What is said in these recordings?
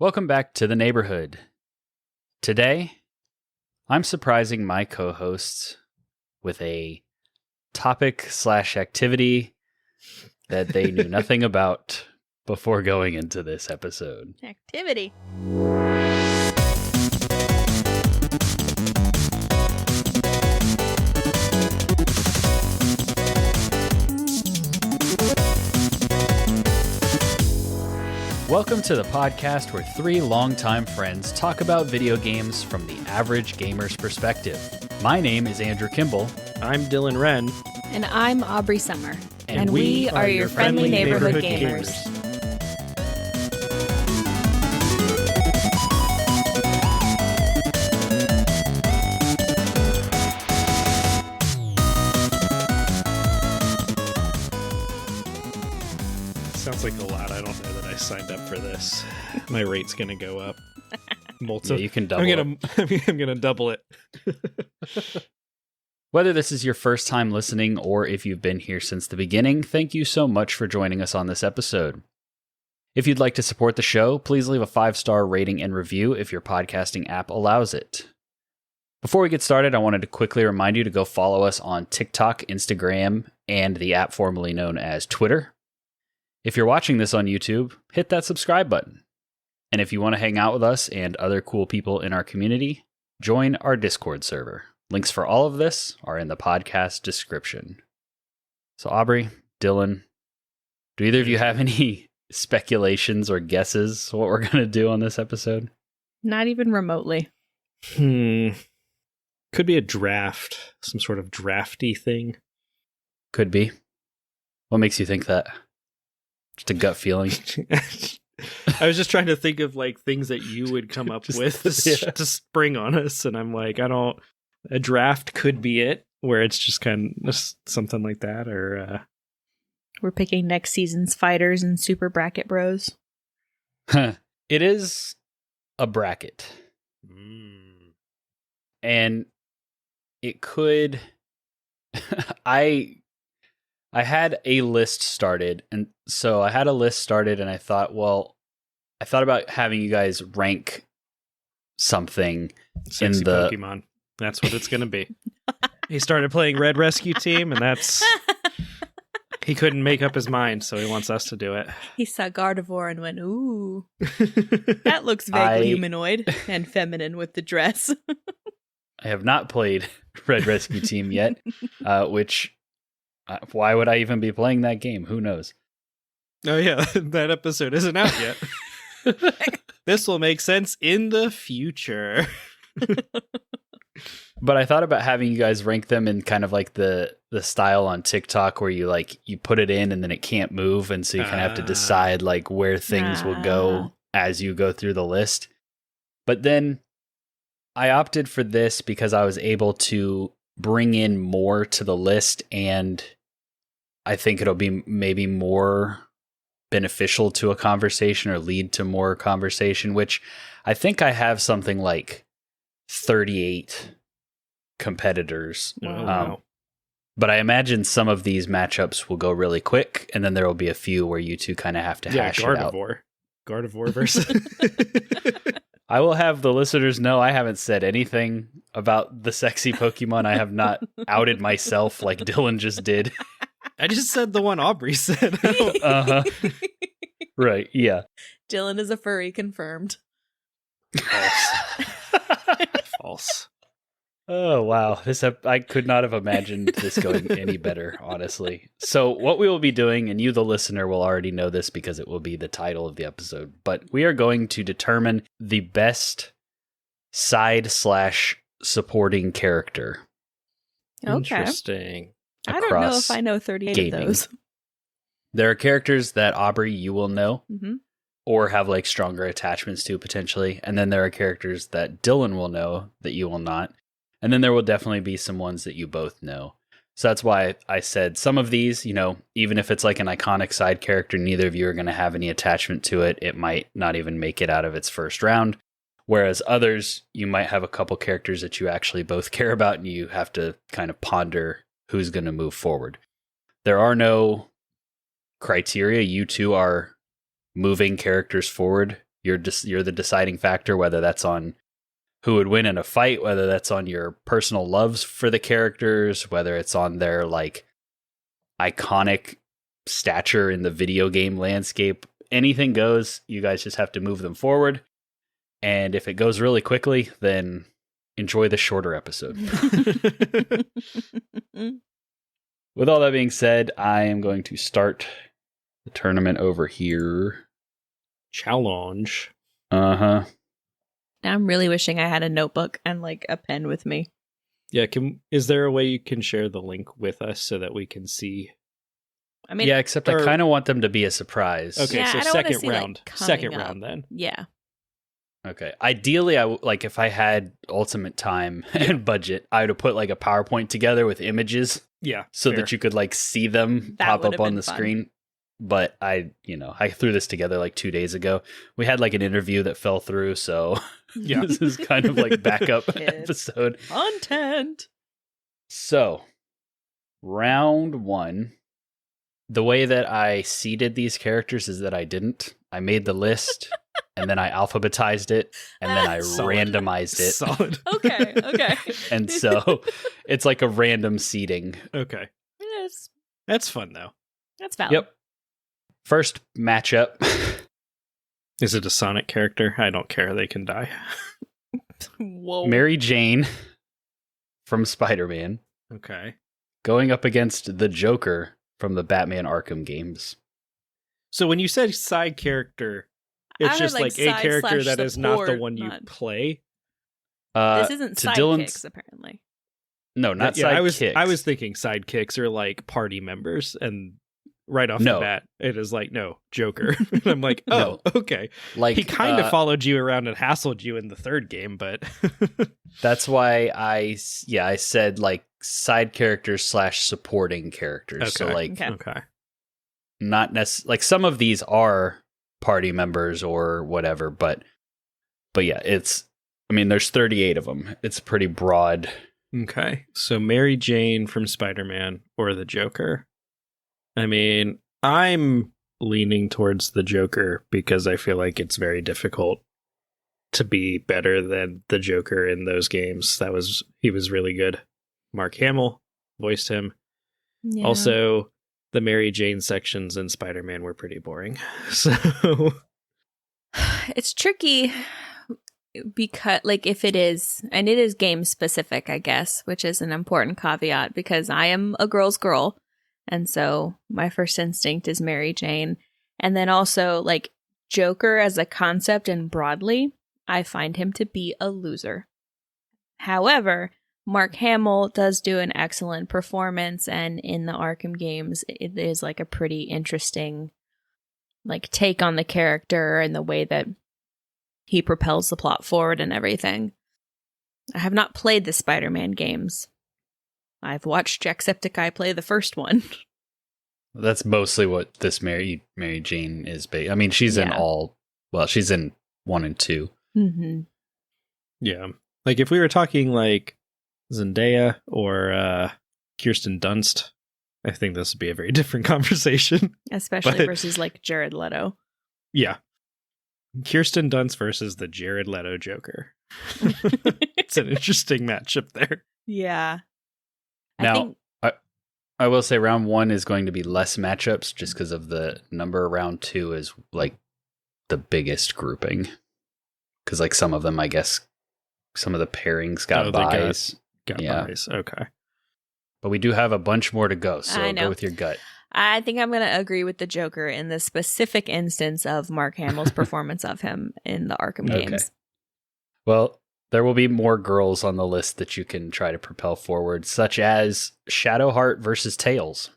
Welcome back to the neighborhood. Today, I'm surprising my co-hosts with a topic/activity that they knew nothing about before going into this episode. Activity. Welcome to the podcast where three longtime friends talk about video games from the average gamer's perspective. My name is Andrew Kimball. I'm Dylan Wren. And I'm Aubrey Summer. And we are your friendly neighborhood gamers. Sounds like a lot. I don't know that I signed up for this. My rate's going to go up. Yeah, you can double it. I'm gonna double it. Whether this is your first time listening or if you've been here since the beginning, thank you so much for joining us on this episode. If you'd like to support the show, please leave a 5-star rating and review if your podcasting app allows it. Before we get started, I wanted to quickly remind you to go follow us on TikTok, Instagram, and the app formerly known as Twitter. If you're watching this on YouTube, hit that subscribe button. And if you want to hang out with us and other cool people in our community, join our Discord server. Links for all of this are in the podcast description. So Aubrey, Dylan, do either of you have any speculations or guesses what we're going to do on this episode? Not even remotely. Could be a draft, some sort of drafty thing. Could be. What makes you think that? Just a gut feeling. I was just trying to think of like things that you would come up with to spring on us, and I'm like, a draft could be it, where it's just kind of something like that, or We're picking next season's fighters and Super Bracket Bros. It is a bracket. And it could... I had a list started, and so I had a list started, and I thought about having you guys rank something Sexy in the Pokemon. That's what it's going to be. He started playing Red Rescue Team, and he couldn't make up his mind, so he wants us to do it. He saw Gardevoir and went, ooh, that looks vaguely humanoid and feminine with the dress. I have not played Red Rescue Team yet, which... why would I even be playing that game? Who knows? Oh yeah, that episode isn't out yet. This will make sense in the future. But I thought about having you guys rank them in kind of like the style on TikTok where you put it in and then it can't move, and so you kind of have to decide like where things will go as you go through the list. But then I opted for this because I was able to bring in more to the list, and I think it'll be maybe more beneficial to a conversation or lead to more conversation, which I think I have something like 38 competitors. Wow. But I imagine some of these matchups will go really quick, and then there will be a few where you two kind of have to hash it out. Gardevoir versus... I will have the listeners know I haven't said anything about the sexy Pokemon. I have not outed myself like Dylan just did. I just said the one Aubrey said. Uh-huh. Right, yeah. Dylan is a furry, confirmed. False. Oh, wow. I could not have imagined this going any better, honestly. So what we will be doing, and you, the listener, will already know this because it will be the title of the episode, but we are going to determine the best side/supporting character. Okay. Interesting. I don't know if I know 38 gaming. of those. There are characters that, Aubrey, you will know, Mm-hmm. or have like stronger attachments to potentially, and then there are characters that Dylan will know that you will not. And then there will definitely be some ones that you both know. So that's why I said some of these, even if it's like an iconic side character, neither of you are going to have any attachment to it. It might not even make it out of its first round. Whereas others, you might have a couple characters that you actually both care about, and you have to kind of ponder who's going to move forward. There are no criteria. You two are moving characters forward You're the deciding factor, whether that's on who would win in a fight, whether that's on your personal loves for the characters, whether it's on their like iconic stature in the video game landscape. Anything goes. You guys just have to move them forward. And if it goes really quickly, then enjoy the shorter episode. With all that being said, I am going to start the tournament over here. Challenge. Uh-huh. I'm really wishing I had a notebook and like a pen with me. Yeah, is there a way you can share the link with us so that we can see? I mean, yeah, except I kind of want them to be a surprise. Okay, yeah, so I don't wanna second see, round. like, Second coming up. round then. Yeah. Okay. Ideally, like if I had ultimate time and budget, I would have put like a PowerPoint together with images Yeah. so fair. that you could like see them That pop would up have on been the fun. screen. But I threw this together like 2 days ago. We had like an interview that fell through, so Yeah. this is kind of like backup Good. episode. Content. So, round 1. The way that I seeded these characters is that I didn't. I made the list, and then I alphabetized it, and then I Solid. randomized it. Solid. Okay. And so it's like a random seeding. Okay. Yes. That's fun though. That's valid. Yep. First matchup. Is it a Sonic character? I don't care. They can die. Whoa. Mary Jane from Spider-Man Okay. going up against the Joker from the Batman Arkham games. So when you said side character, I it's heard, just like a character that is not the support, one you not- play. This isn't to sidekicks, Dylan's- apparently. No, not Yeah, sidekicks. I was thinking sidekicks are like party members, and right off No. the bat, it is like, no, Joker. And I'm like, oh, okay. like He kind of followed you around and hassled you in the third game, but That's why I said like side characters / supporting characters. So Okay. like Okay. okay. not necessarily like some of these are party members or whatever, but yeah, there's 38 of them. It's pretty broad. Okay. So Mary Jane from Spider-Man or the Joker. I mean, I'm leaning towards the Joker because I feel like it's very difficult to be better than the Joker in those games. He was really good. Mark Hamill voiced him. Yeah. Also, the Mary Jane sections in Spider-Man were pretty boring. So It's tricky because, like, if it is, and it is game specific, I guess, which is an important caveat because I am a girl's girl. And so my first instinct is Mary Jane. And then also, like, Joker as a concept and broadly, I find him to be a loser. However, Mark Hamill does do an excellent performance, and in the Arkham games, it is like a pretty interesting like take on the character and the way that he propels the plot forward and everything. I have not played the Spider-Man games. I've watched Jacksepticeye play the first one. That's mostly what this Mary Jane is based. I mean, she's in she's in 1 and 2. Mm-hmm. yeah. Like if we were talking like Zendaya or Kirsten Dunst, I think this would be a very different conversation. Especially But- versus like Jared Leto. Yeah. Kirsten Dunst versus the Jared Leto Joker. It's an interesting matchup there. Yeah. Now, I will say round 1 is going to be less matchups just because of the number. Round 2 is like the biggest grouping. Because like some of them, I guess, some of the pairings got Oh, they got- buys. Got Yeah. buys. Okay. But we do have a bunch more to go, so I know. go with your gut. I think I'm going to agree with the Joker in the specific instance of Mark Hamill's performance of him in the Arkham Okay. games. Well, there will be more girls on the list that you can try to propel forward, such as Shadowheart versus Tails.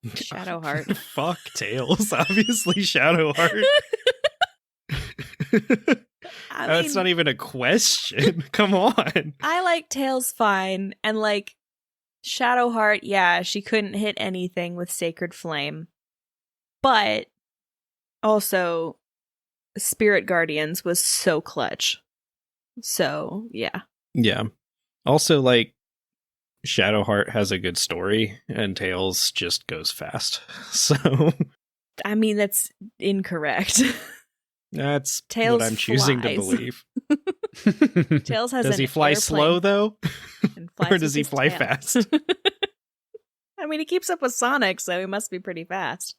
Shadowheart. Fuck Tails. Obviously Shadowheart. That's not even a question. Come on. I like Tails fine, and like Shadowheart, yeah, she couldn't hit anything with Sacred Flame. But also Spirit Guardians was so clutch. So, yeah. Yeah. Also, like, Shadowheart has a good story, and Tails just goes fast. So, I mean, that's incorrect. That's Tails what I'm choosing to flies. believe. Tails has Does he fly slow, though? Or does he fly fast? I mean, he keeps up with Sonic, so he must be pretty fast.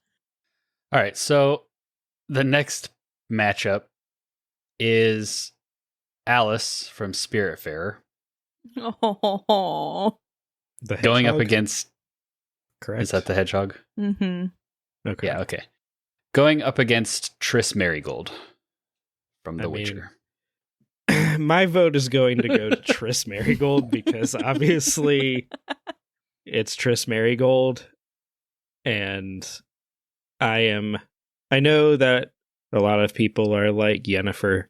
All right, so the next matchup is Alice from Spiritfarer Oh. The going up hedgehog? against. Correct. Is that the hedgehog? Mm-hmm. Okay. Yeah, okay. Going up against Triss Marigold from The I mean, Witcher. my vote is going to go to Triss Marigold because obviously it's Triss Marigold, and I know that a lot of people are like Yennefer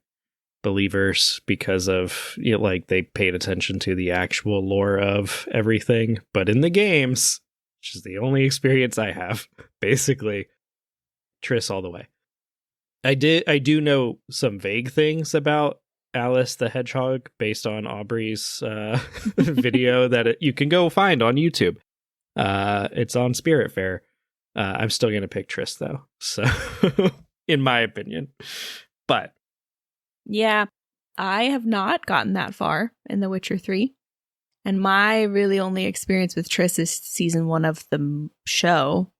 believers because of, you know, like they paid attention to the actual lore of everything, but in the games, which is the only experience I have, basically Triss all the way. I do know some vague things about Alice the Hedgehog based on Aubrey's video that you can go find on YouTube. It's on Spiritfarer. I'm still going to pick Triss, though. So, in my opinion. But. Yeah, I have not gotten that far in The Witcher 3. And my really only experience with Triss is season 1 of the show.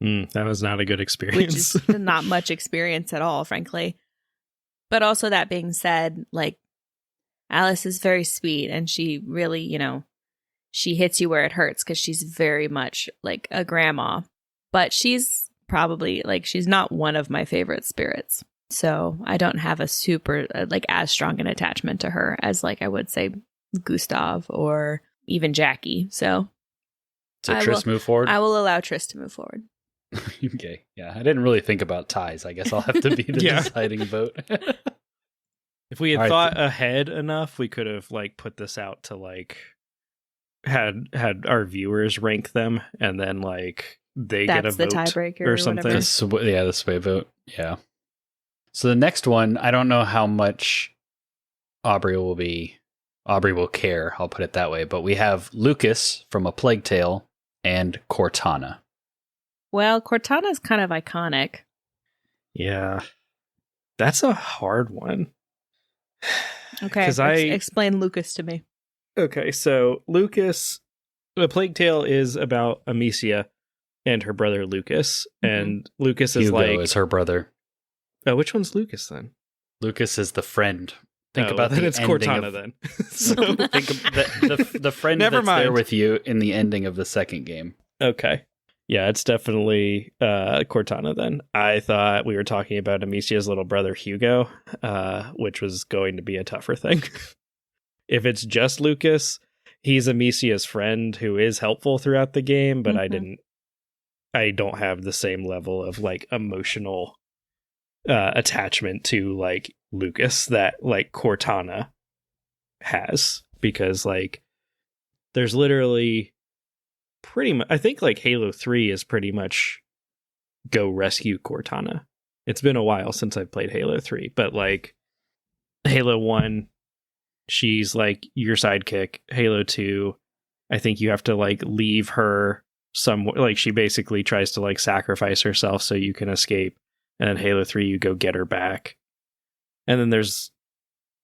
That was not a good experience. Which is not much experience at all, frankly. But also, that being said, like, Alice is very sweet, and she really, you know, she hits you where it hurts because she's very much like a grandma. But she's probably, like, she's not one of my favorite spirits. So I don't have a super, like, as strong an attachment to her as, like, I would say Gustav or even Jackie. So Triss move forward? I will allow Triss to move forward. Okay. Yeah, I didn't really think about ties. I guess I'll have to be the deciding vote. If we had thought ahead enough, we could have, like, put this out to, like, had our viewers rank them, and then, like, they get a vote tiebreaker or something. The sway vote. Yeah. So the next one, I don't know how much Aubrey will care, I'll put it that way, but we have Lucas from A Plague Tale and Cortana. Well, Cortana's kind of iconic. Yeah. That's a hard one. Okay, explain Lucas to me. Okay, so Lucas, A Plague Tale is about Amicia and her brother Lucas, and Lucas is Hugo is her brother. Oh, which one's Lucas then? Lucas is the friend. Think about then the it's ending Cortana then. So think of the friend Never that's mind. there with you in the ending of the second game. Okay. Yeah, it's definitely Cortana then. I thought we were talking about Amicia's little brother Hugo, which was going to be a tougher thing. If it's just Lucas, he's Amicia's friend who is helpful throughout the game, but I don't have the same level of, like, emotional attachment to, like, Lucas that, like, Cortana has, because, like, there's literally pretty much, I think, like, Halo 3 is pretty much go rescue Cortana. It's been a while since I've played Halo 3, but, like, Halo 1, she's, like, your sidekick. Halo 2, I think you have to, like, leave her somewhere. Like, she basically tries to, like, sacrifice herself so you can escape. And then Halo 3, you go get her back. And then there's,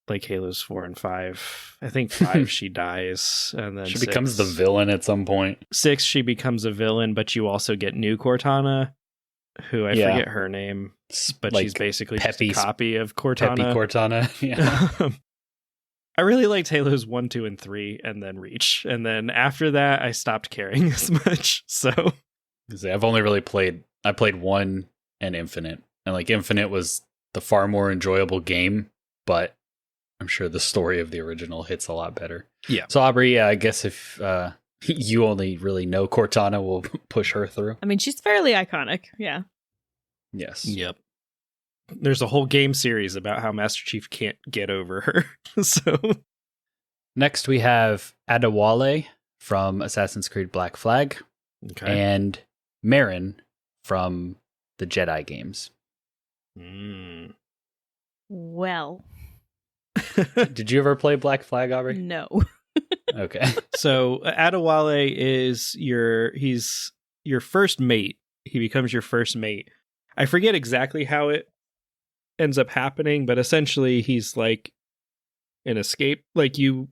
like, Halos 4 and 5. I think 5, she dies. And then she 6, becomes the villain at some point. 6, she becomes a villain, but you also get new Cortana, who I forget her name. But like, she's basically just a copy of Cortana. Peppy Cortana, yeah. I really liked Halos 1, 2, and 3, and then Reach. And then after that, I stopped caring as much. So I've only really played 1 and Infinite. And, like, Infinite was the far more enjoyable game, but I'm sure the story of the original hits a lot better. Yeah. So, Aubrey, I guess if you only really know Cortana, we'll push her through. I mean, she's fairly iconic. Yeah. Yes. Yep. There's a whole game series about how Master Chief can't get over her. So next we have Adewale from Assassin's Creed Black Flag, and Marin from the Jedi games. Well, did you ever play Black Flag, Aubrey? No. Okay. So Adewale is he's your first mate. He becomes your first mate. I forget exactly how it ends up happening, but essentially he's like an escape. Like, do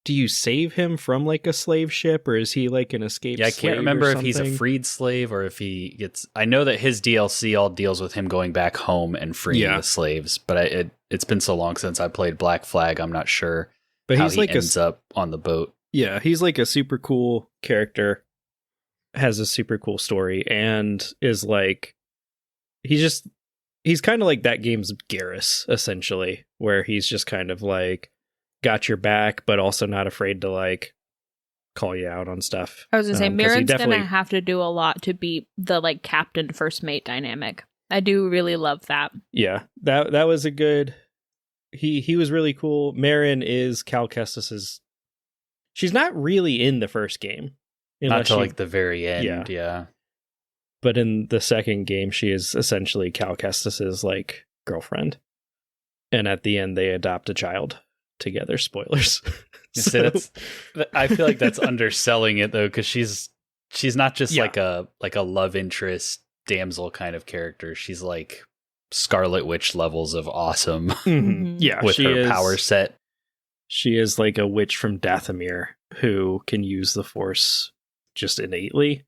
you save him from like a slave ship, or is he like an escape? Yeah, I can't remember if he's a freed slave or if he gets. I know that his DLC all deals with him going back home and freeing the slaves, but it's been so long since I played Black Flag, I'm not sure. But how he ends up on the boat. Yeah, he's like a super cool character, has a super cool story, and is like he's kind of like that game's Garrus, essentially, where he's just kind of like got your back, but also not afraid to like call you out on stuff. I was gonna say, Mirren's gonna have to do a lot to beat the like captain first mate dynamic. I do really love that. Yeah, that was a good. He was really cool. Mirren is Cal Kestis's. She's not really in the first game, not till like the very end. Yeah. But in the second game, she is essentially Cal Kestis's like girlfriend, and at the end, they adopt a child together. Spoilers. So, I feel like that's underselling it though, because she's not just like a love interest damsel kind of character. She's like Scarlet Witch levels of awesome. Mm-hmm. Yeah, with her power set. She is like a witch from Dathomir who can use the Force just innately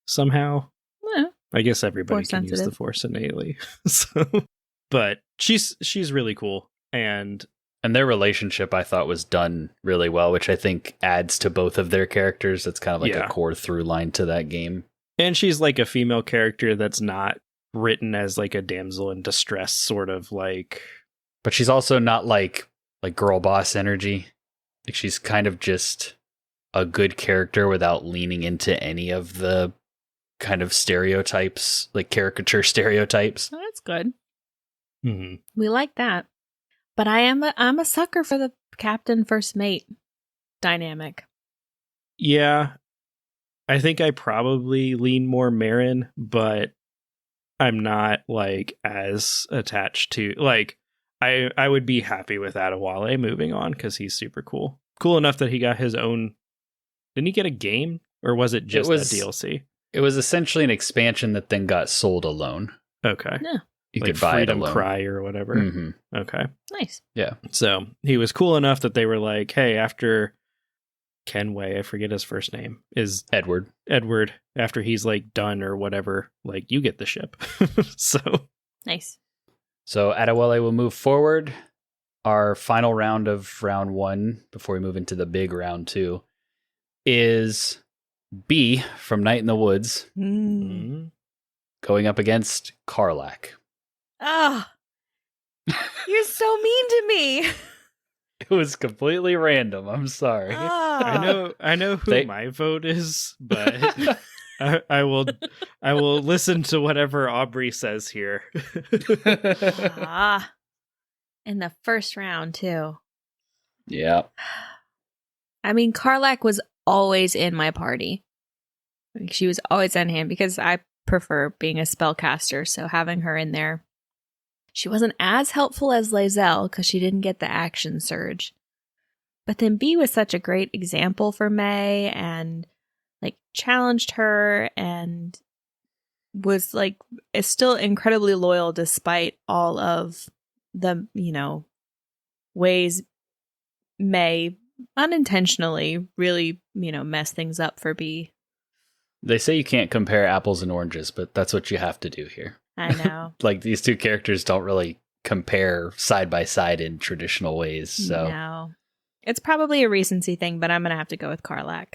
somehow. Yeah. I guess everybody can use the Force innately. But she's really cool, and their relationship I thought was done really well, which I think adds to both of their characters. That's kind of like a core through line to that game. And she's like a female character that's not written as like a damsel in distress sort of like, but she's also not like girl boss energy. Like she's kind of just a good character without leaning into any of the kind of stereotypes, like caricature stereotypes. Oh, that's good. Mm-hmm. We like that. But I'm a sucker for the captain first mate dynamic. Yeah. I think I probably lean more Mirren, but I'm not like as attached to like I would be happy with Adewale moving on because he's super cool. Cool enough that he got his own. Didn't he get a game, or was it just a DLC? It was essentially an expansion that then got sold alone. Okay. Yeah. You like could buy Freedom it alone. Cry or whatever. Mm-hmm. Okay. Nice. Yeah. So he was cool enough that they were like, hey, after Kenway, I forget his first name, is Edward, after he's like done or whatever, like you get the ship. So nice. So Adewale will move forward. Our final round of round 1 before we move into the big round 2 is B from Night in the Woods going up against Karlach. Ah, you're so mean to me. It was completely random. I'm sorry. I know who my vote is, but I will listen to whatever Aubrey says here. In the first round too. Yeah. I mean, Karlach was always in my party. Like, she was always on hand because I prefer being a spellcaster, so having her in there. She wasn't as helpful as Lae'zel because she didn't get the action surge. But then B was such a great example for May and like challenged her and was like is still incredibly loyal despite all of the, ways May unintentionally really, mess things up for B. They say you can't compare apples and oranges, but that's what you have to do here. I know. Like these two characters don't really compare side by side in traditional ways. So no. It's probably a recency thing, but I'm going to have to go with Karlach.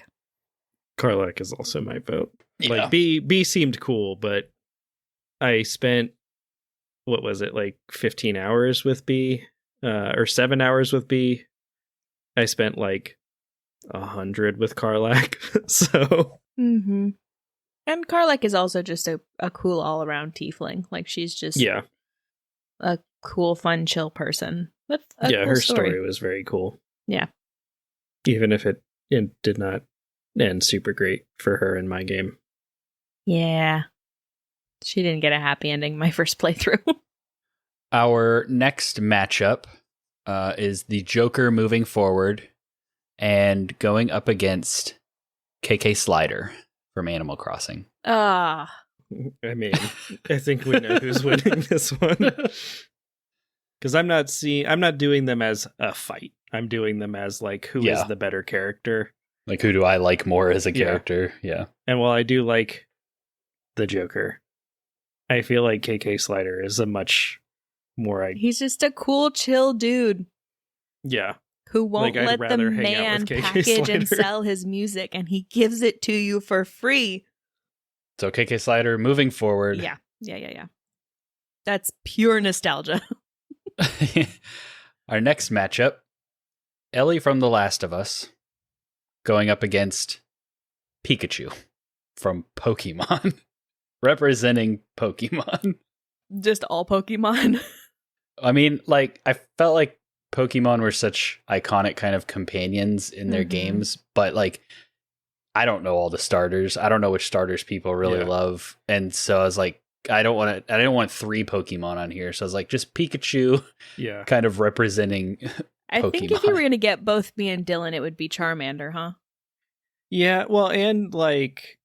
Karlach is also my vote. Yeah. Like B seemed cool, but I spent, what was it, like 15 hours with B or 7 hours with B. I spent like 100 with Karlach. So. Mm-hmm. And Karlach is also just a cool all around tiefling. Like she's just a cool, fun, chill person. With a cool her story was very cool. Yeah. Even if it did not end super great for her in my game. Yeah. She didn't get a happy ending my first playthrough. Our next matchup is the Joker moving forward and going up against KK Slider from Animal Crossing. Ah. I mean, I think we know who's winning this one. Because I'm not doing them as a fight. I'm doing them as like, who is the better character? Like, who do I like more as a character? Yeah. And while I do like the Joker, I feel like KK Slider is a much more... He's just a cool, chill dude. Yeah. Who won't let the man package and sell his music, and he gives it to you for free. So KK Slider, moving forward. Yeah. That's pure nostalgia. Our next matchup, Ellie from The Last of Us going up against Pikachu from Pokemon, representing Pokemon. Just all Pokemon. I mean, like, I felt like Pokemon were such iconic kind of companions in their games, but like, I don't know all the starters. I don't know which starters people really love. And so I was like, I didn't want 3 Pokemon on here. So I was like, just Pikachu kind of representing I Pokemon. think if you were going to get both me and Dylan, it would be Charmander, huh? Yeah, well, and like,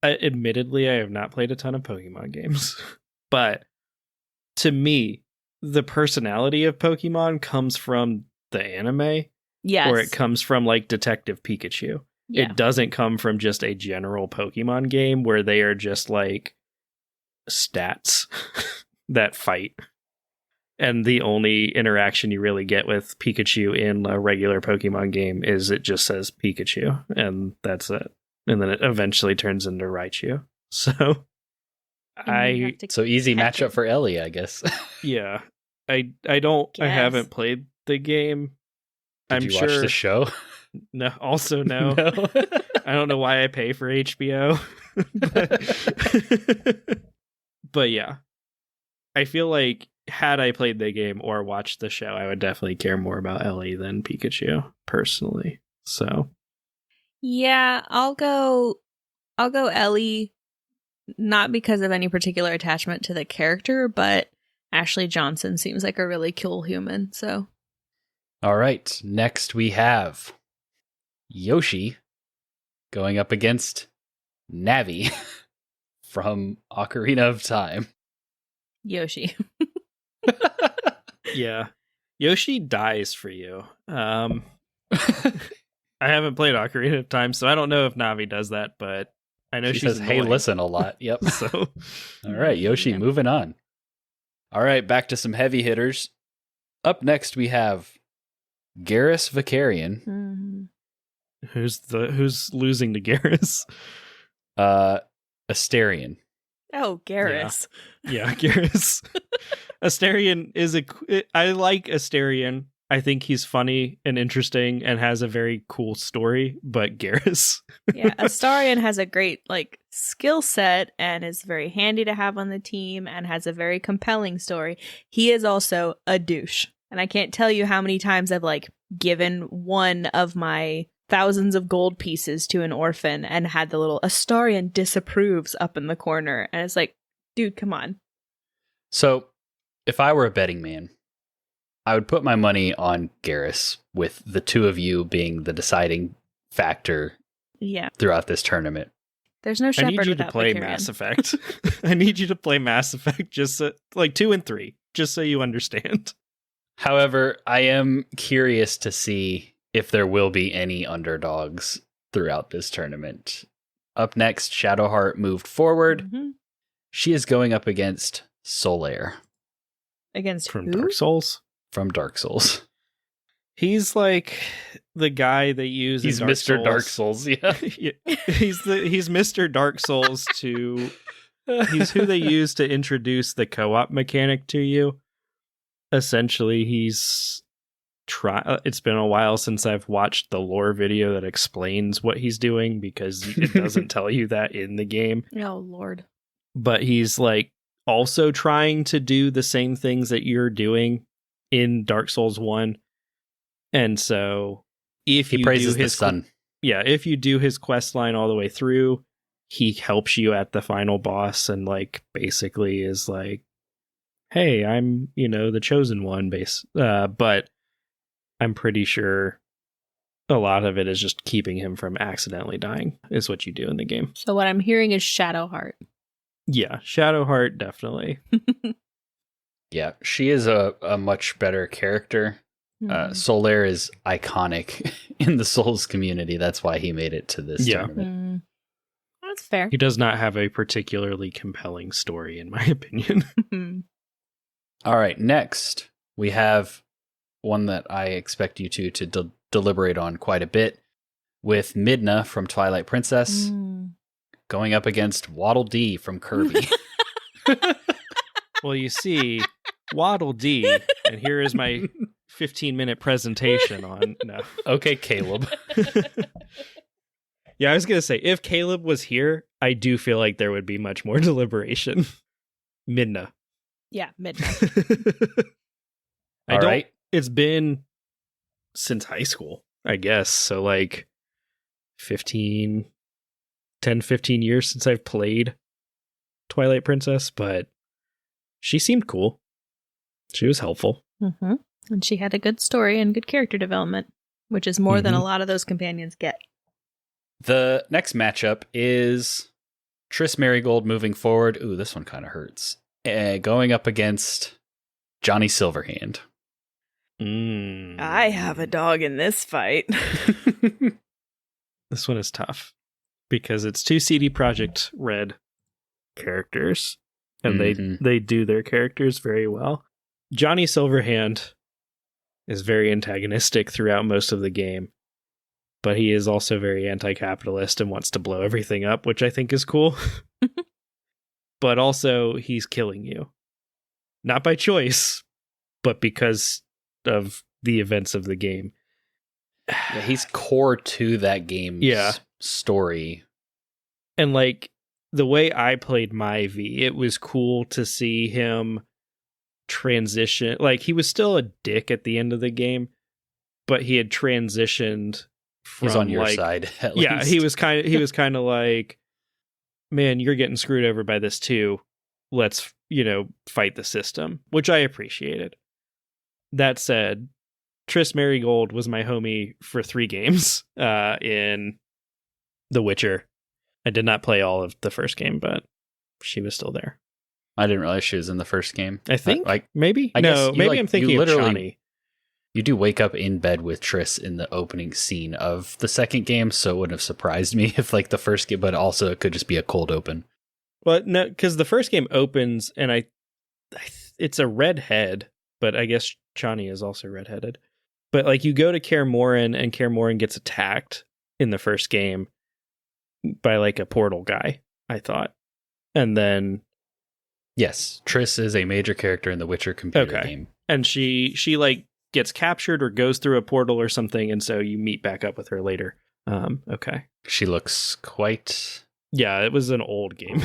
admittedly, I have not played a ton of Pokemon games, but to me, the personality of Pokemon comes from the anime. Yes. Or it comes from like Detective Pikachu. Yeah. It doesn't come from just a general Pokemon game where they are just like stats that fight. And the only interaction you really get with Pikachu in a regular Pokemon game is it just says Pikachu, and that's it. And then it eventually turns into Raichu. So easy matchup for Ellie, I guess. Yeah. I haven't played the game. Did you watch the show? No, also no. I don't know why I pay for HBO. But yeah. I feel like had I played the game or watched the show, I would definitely care more about Ellie than Pikachu, personally. So yeah, I'll go Ellie, not because of any particular attachment to the character, but Ashley Johnson seems like a really cool human, so. All right, next we have Yoshi going up against Navi from Ocarina of Time. Yoshi. Yeah. Yoshi dies for you. I haven't played Ocarina of Time, so I don't know if Navi does that, but I know she she's says, annoying. Hey, listen a lot. Yep. So, all right, Yoshi, moving on. All right, back to some heavy hitters. Up next, we have Garrus Vicarian. Mm-hmm. Who's losing to Garrus? Asterion. Oh, Garrus. Yeah, Garrus. Asterion I like Asterion. I think he's funny and interesting and has a very cool story, but Garrus. Yeah, Asterion has a great skill set and is very handy to have on the team and has a very compelling story. He is also a douche. And I can't tell you how many times I've given one of my thousands of gold pieces to an orphan and had the little Asterion disapproves up in the corner. And it's like, dude, come on. So if I were a betting man, I would put my money on Garrus, with the two of you being the deciding factor throughout this tournament. There's no Shepard. I need you to play Mass Effect. I need you to play Mass Effect, just 2 and 3, just so you understand. However, I am curious to see if there will be any underdogs throughout this tournament. Up next, Shadowheart moved forward. Mm-hmm. She is going up against Solaire. Against From who? Dark Souls? From Dark Souls. He's like the guy they use. He's in Dark Mr. Souls. Dark Souls, yeah. He's Mr. Dark Souls to. He's who they use to introduce the co-op mechanic to you. Essentially, he's it's been a while since I've watched the lore video that explains what he's doing, because it doesn't tell you that in the game. Oh, Lord. But he's also trying to do the same things that you're doing in Dark Souls 1. And so if he praises the sun. If you do his quest line all the way through, he helps you at the final boss and basically is hey, I'm, the chosen one but I'm pretty sure a lot of it is just keeping him from accidentally dying is what you do in the game. So what I'm hearing is Shadowheart. Yeah, Shadowheart, definitely. Yeah, she is a much better character. Solaire is iconic in the Souls community. That's why he made it to this tournament. That's fair. He does not have a particularly compelling story, in my opinion. All right, next we have one that I expect you two to deliberate on quite a bit, with Midna from Twilight Princess going up against Waddle Dee from Kirby. Well, you see, Waddle Dee, and here is my 15-minute presentation on... No. Okay, Caleb. Yeah, I was going to say, if Caleb was here, I do feel like there would be much more deliberation. Midna. Yeah, Midna. All right. It's been since high school, I guess. So like 10, 15 years since I've played Twilight Princess, but she seemed cool. She was helpful. Mm-hmm. And she had a good story and good character development, which is more than a lot of those companions get. The next matchup is Triss Marigold moving forward. Ooh, this one kind of hurts. Going up against Johnny Silverhand. I have a dog in this fight. This one is tough because it's two CD Projekt Red characters, and they do their characters very well. Johnny Silverhand is very antagonistic throughout most of the game, but he is also very anti-capitalist and wants to blow everything up, which I think is cool. But also, he's killing you. Not by choice, but because of the events of the game. Yeah, he's core to that game's story. And like, the way I played my V, it was cool to see him transition. Like, he was still a dick at the end of the game, but he had transitioned from... He's on your like, side, at yeah, least. he was kind of like, man, you're getting screwed over by this too. Let's, fight the system, which I appreciated. That said, Triss Marigold was my homie for 3 games in The Witcher. I did not play all of the first game, but she was still there. I didn't realize she was in the first game. I think, maybe? I guess maybe I'm thinking of Chani. You do wake up in bed with Triss in the opening scene of the second game, so it wouldn't have surprised me if like the first game, but also it could just be a cold open. Well, no, because the first game opens and it's a redhead, but I guess Chani is also redheaded. But like you go to Kaer Morhen and Kaer Morhen gets attacked in the first game by like a portal guy, I thought. And then... Yes, Triss is a major character in the Witcher computer game. And she like gets captured or goes through a portal or something, and so you meet back up with her later. Okay. She looks quite... Yeah, it was an old game.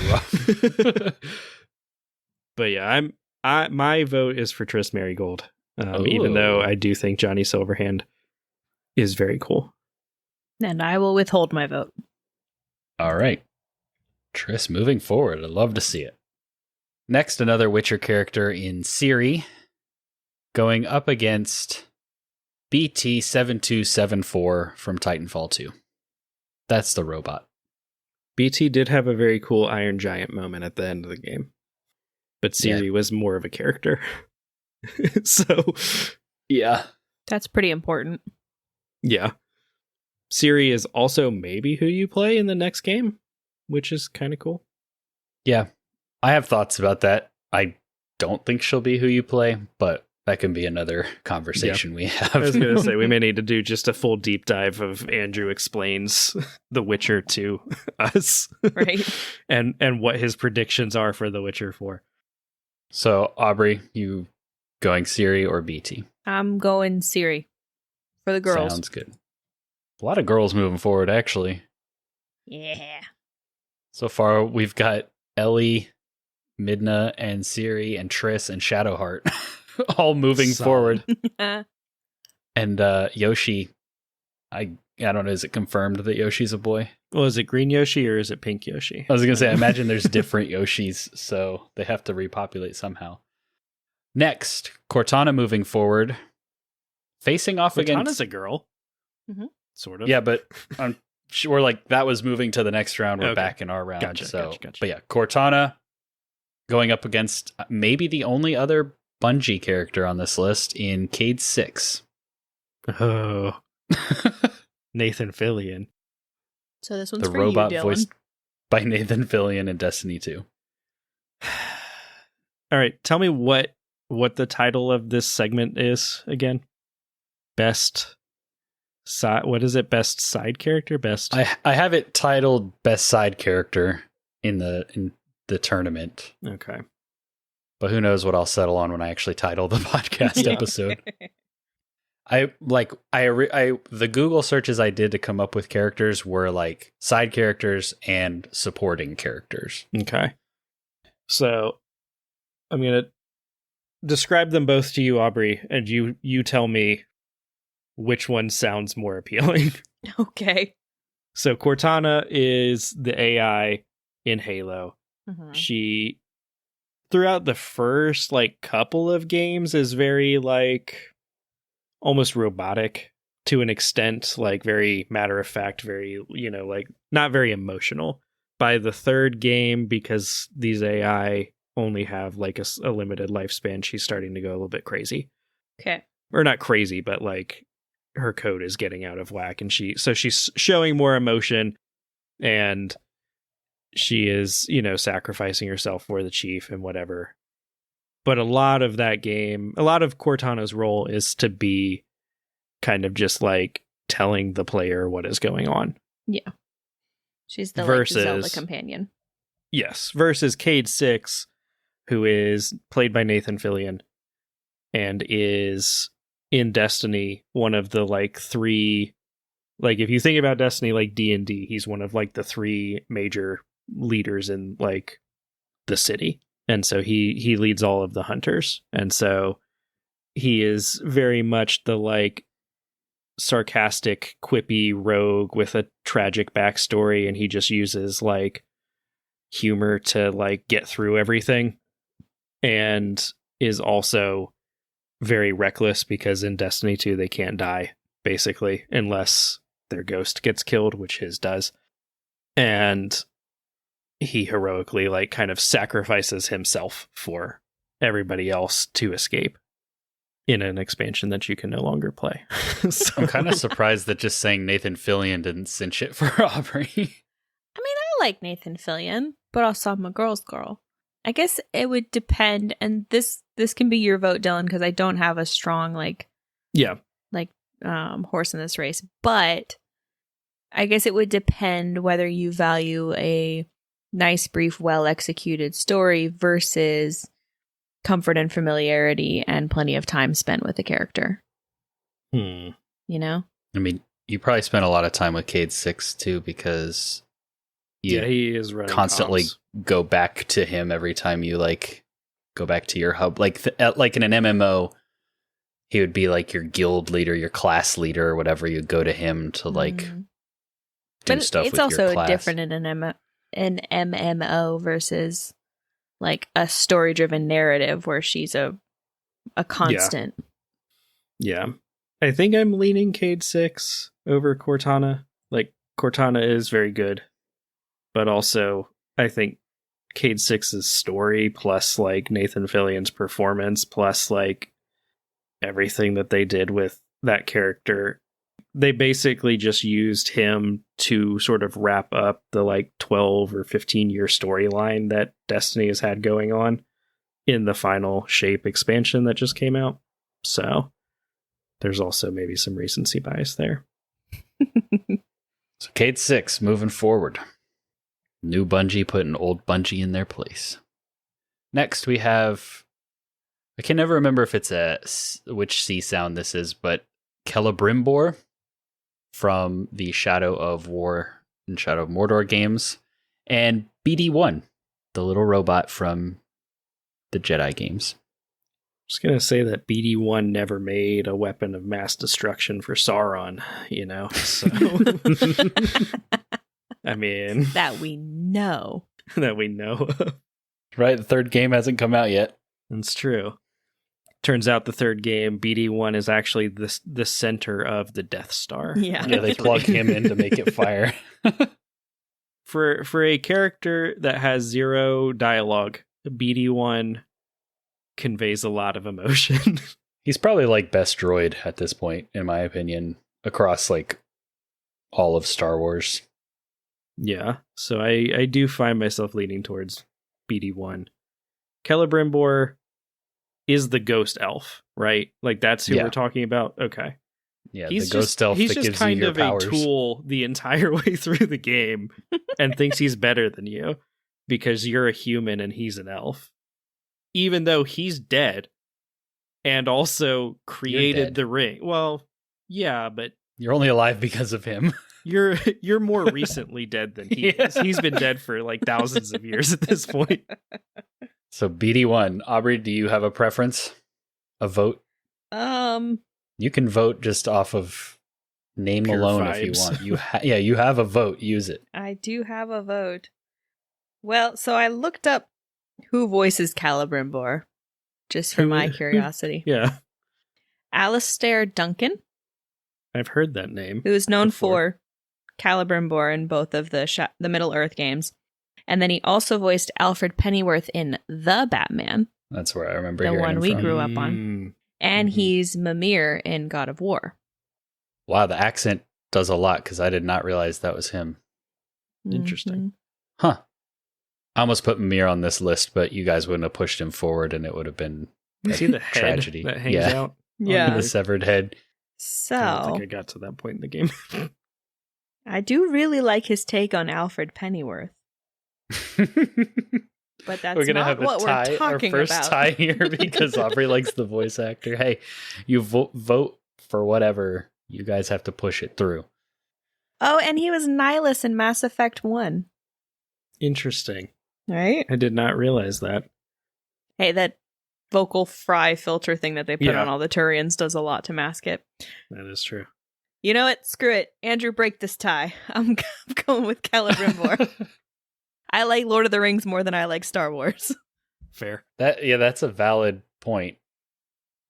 But yeah, my vote is for Triss Marigold, even though I do think Johnny Silverhand is very cool. And I will withhold my vote. All right. Triss moving forward. I'd love to see it. Next, another Witcher character in Ciri, going up against BT-7274 from Titanfall 2. That's the robot. BT did have a very cool Iron Giant moment at the end of the game, but Ciri was more of a character. So, yeah. That's pretty important. Yeah. Ciri is also maybe who you play in the next game, which is kind of cool. Yeah. I have thoughts about that. I don't think she'll be who you play, but that can be another conversation we have. I was going to say, we may need to do just a full deep dive of Andrew explains The Witcher to us. Right. and what his predictions are for The Witcher 4. So, Aubrey, you going Ciri or BT? I'm going Ciri for the girls. Sounds good. A lot of girls moving forward, actually. Yeah. So far, we've got Ellie, Midna, and Ciri, and Triss, and Shadowheart all moving forward. And Yoshi, I don't know, is it confirmed that Yoshi's a boy? Well, is it Green Yoshi or is it Pink Yoshi? I was going to say, I imagine there's different Yoshis, so they have to repopulate somehow. Next, Cortana moving forward, facing off against... Cortana's a girl. Mm-hmm. Sort of. Yeah, but we're like, that was moving to the next round. We're back in our round. Gotcha. But yeah, Cortana going up against maybe the only other Bungie character on this list in Cade 6. Oh, Nathan Fillion. So this one's The for robot you, Dylan. voiced by Nathan Fillion in Destiny 2. All right, tell me what the title of this segment is again. Best side. What is it? Best side character. Best. I have it titled Best Side Character in the tournament. Okay. But who knows what I'll settle on when I actually title the podcast episode. The Google searches I did to come up with characters were like side characters and supporting characters. Okay. So I'm going to describe them both to you, Aubrey, and you tell me which one sounds more appealing. Okay. So Cortana is the AI in Halo. Mhm. She, throughout the first couple of games, is very almost robotic to an extent, very matter of fact, very, not very emotional. By the third game, because these AI only have a limited lifespan, she's starting to go a little bit crazy. Okay. Or not crazy, but her code is getting out of whack, and she's showing more emotion, and she is, sacrificing herself for the chief and whatever. But a lot of Cortana's role is to be kind of just telling the player what is going on. Yeah. She's the Versus- Zelda companion. Yes, versus Cade 6, who is played by Nathan Fillion and is in Destiny one of the three, if you think about Destiny D&D, he's one of the three major leaders in the city. And so he leads all of the hunters. And so he is very much the sarcastic, quippy rogue with a tragic backstory, and he just uses humor to get through everything, and is also very reckless because in Destiny 2 they can't die basically unless their ghost gets killed, which his does. And he heroically kind of sacrifices himself for everybody else to escape in an expansion that you can no longer play. So, I'm kind of surprised that just saying Nathan Fillion didn't cinch it for Aubrey. I mean, I like Nathan Fillion, but also I'm a girl's girl. I guess it would depend, and this can be your vote, Dylan, because I don't have a strong horse in this race. But I guess it would depend whether you value a nice, brief, well-executed story versus comfort and familiarity and plenty of time spent with the character. You know? I mean, you probably spent a lot of time with Cade 6 too, because he is running constantly comms. Go back to him every time you go back to your hub. Like in an MMO, he would be your guild leader, your class leader, or whatever. You go to him to do stuff. It's with also your class. different in an MMO versus a story-driven narrative where she's a constant. Yeah. I think I'm leaning Cade 6 over Cortana. Cortana is very good, but also I think Cade 6's story plus Nathan Fillion's performance plus everything that they did with that character, they basically just used him to sort of wrap up the 12 or 15 year storyline that Destiny has had going on in the final Shape expansion that just came out. So there's also maybe some recency bias there. So Cade 6 moving forward. New Bungie putting old Bungie in their place. Next we have, I can never remember if it's which sea sound this is, but Celebrimbor from the Shadow of War and Shadow of Mordor games, and BD1, the little robot from the Jedi games. I'm just going to say that BD1 never made a weapon of mass destruction for Sauron, so... I mean... That we know. That we know. Right, the third game hasn't come out yet. It's true. Turns out the third game, BD1, is actually the center of the Death Star. Yeah, they plug him in to make it fire. For a character that has zero dialogue, BD1 conveys a lot of emotion. He's probably like best droid at this point, in my opinion, across like all of Star Wars. Yeah, so I do find myself leaning towards BD1. Celebrimbor is the ghost elf, right? Like that's who we're talking about. Okay. Yeah, the ghost elf that gives you your powers. He's just kind of a tool the entire way through the game and thinks he's better than you because you're a human and he's an elf. Even though he's dead and also created the ring. Well, yeah, but you're only alive because of him. You're more recently dead than he is. He's been dead for like thousands of years at this point. So BD1, Aubrey, do you have a preference? A vote? You can vote just off of name Pure alone vibes. if you want. You have a vote. Use it. I do have a vote. Well, so I looked up who voices Celebrimbor, just for my curiosity. Yeah. Alistair Duncan, I've heard that name. who is known before. for Celebrimbor in both of the Middle-earth games. And then he also voiced Alfred Pennyworth in The Batman, That's where I remember the hearing one him we from. grew up on. And he's Mimir in God of War. Wow, the accent does a lot because I did not realize that was him. Interesting. Huh. I almost put Mimir on this list, but you guys wouldn't have pushed him forward and it would have been Is he the head tragedy. that hangs out? Yeah. The severed head. So, I don't think I got to that point in the game. I do really like his take on Alfred Pennyworth. But that's We're gonna not have a what tie, we're talking our first about. tie here because Aubrey likes the voice actor. Hey, you vote for whatever. You guys have to push it through. Oh, and he was Nihilus in Mass Effect 1. Interesting. Right? I did not realize that. Hey, that vocal fry filter thing that they put Yeah. on all the Turians does a lot to mask it. That is true. You know what? Screw it. Andrew, break this tie. I'm going with Celebrimbor. I like Lord of the Rings more than I like Star Wars. Fair. That's a valid point.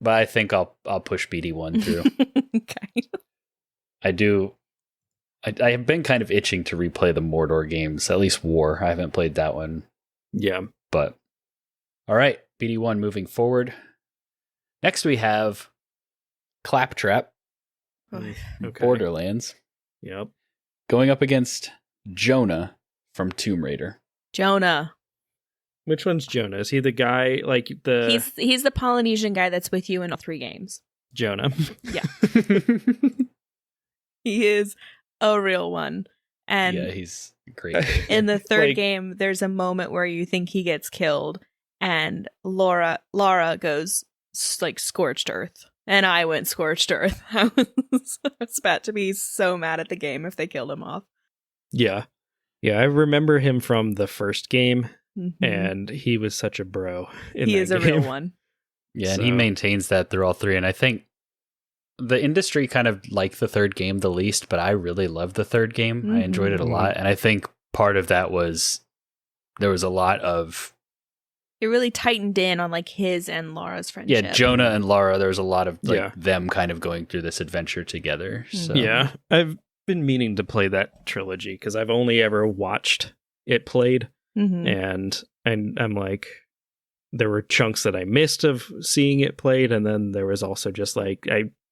But I think I'll push BD1 through. Okay. I have been kind of itching to replay the Mordor games, at least War. I haven't played that one. Yeah. But all right, BD1 moving forward. Next we have Claptrap, Okay. Borderlands, Yep. going up against Jonah from Tomb Raider. Jonah. Which one's Jonah? Is he the guy like the He's the Polynesian guy that's with you in all 3 games. Jonah? Yeah. He is a real one. And Yeah, he's great. in the 3rd Like- game, there's a moment where you think he gets killed, and Lara goes like scorched earth, and I went scorched earth. I was about to be so mad at the game if they killed him off. Yeah. Yeah, I remember him from the first game, Mhm. and he was such a bro in He that is a game. real one. Yeah, and he So- maintains that through all 3. And I think the industry kind of liked the 3rd game the least, but I really loved the 3rd game. I enjoyed it a Mhm. lot. And I think part of that was there was a lot of, It really tightened in on like his and Lara's friendship. yeah, Jonah and Lara, there was a lot of like Yeah. them kind of going through this adventure together. So Yeah, I've been meaning to play that trilogy because I've only ever watched it played, Mhm. and I'm like, there were chunks that I missed of seeing it played, and then there was also just like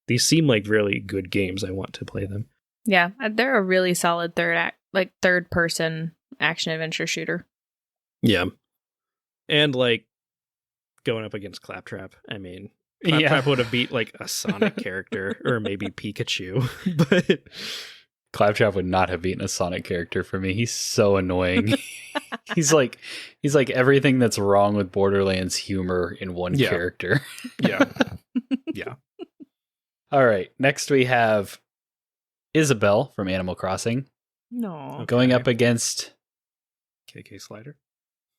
these seem like really good games. I want to play them. Yeah, they're a really solid third person action adventure shooter. Yeah, and like going up against Claptrap. I mean, Claptrap would have beat like a Sonic character or maybe Pikachu, but Claptrap would not have beaten a Sonic character for me. He's so annoying. he's like everything that's wrong with Borderlands humor in one Yeah. character. yeah, yeah. All right, next we have Isabelle from Animal Crossing No. going Okay. up against KK Slider.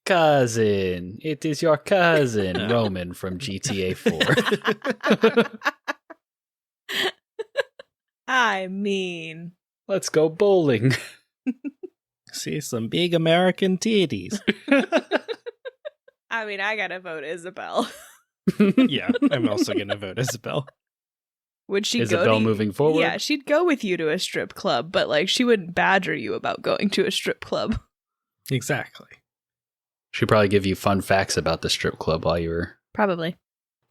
cousin. It is your cousin, Roman from GTA 4. I mean, Let's go bowling. See some big American titties. I gotta vote Isabelle. Yeah, I'm also gonna vote Isabelle. Would she go Isabelle to moving forward. Yeah, she'd go with you to a strip club, but like she wouldn't badger you about going to a strip club. Exactly. She'd probably give you fun facts about the strip club while you were Probably.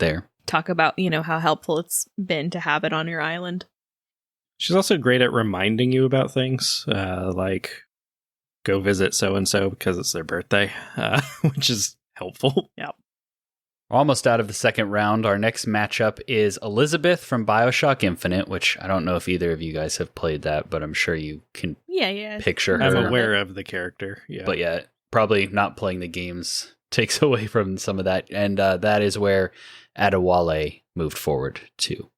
there. Talk about, how helpful it's been to have it on your island. She's also great at reminding you about things, like go visit so-and-so because it's their birthday, which is helpful. Yeah. We're almost out of the second round. Our next matchup is Elizabeth from BioShock Infinite, which I don't know if either of you guys have played that, but I'm sure you can picture her. I'm aware of the character, yeah. But yeah, probably not playing the games takes away from some of that. And that is where Adewale moved forward to.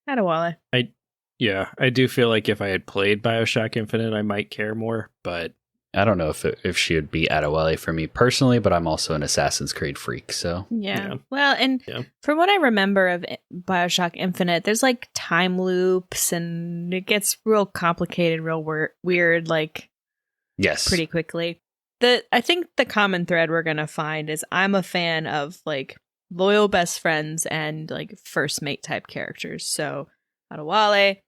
Adewale. I do feel like if I had played BioShock Infinite, I might care more, but I don't know if she would be Adewale for me personally, but I'm also an Assassin's Creed freak, so. Yeah. Well, and from what I remember of BioShock Infinite, there's like time loops and it gets real complicated, real weird, like yes, pretty quickly. I think the common thread we're going to find is I'm a fan of like loyal best friends and like first mate type characters. So Adewale,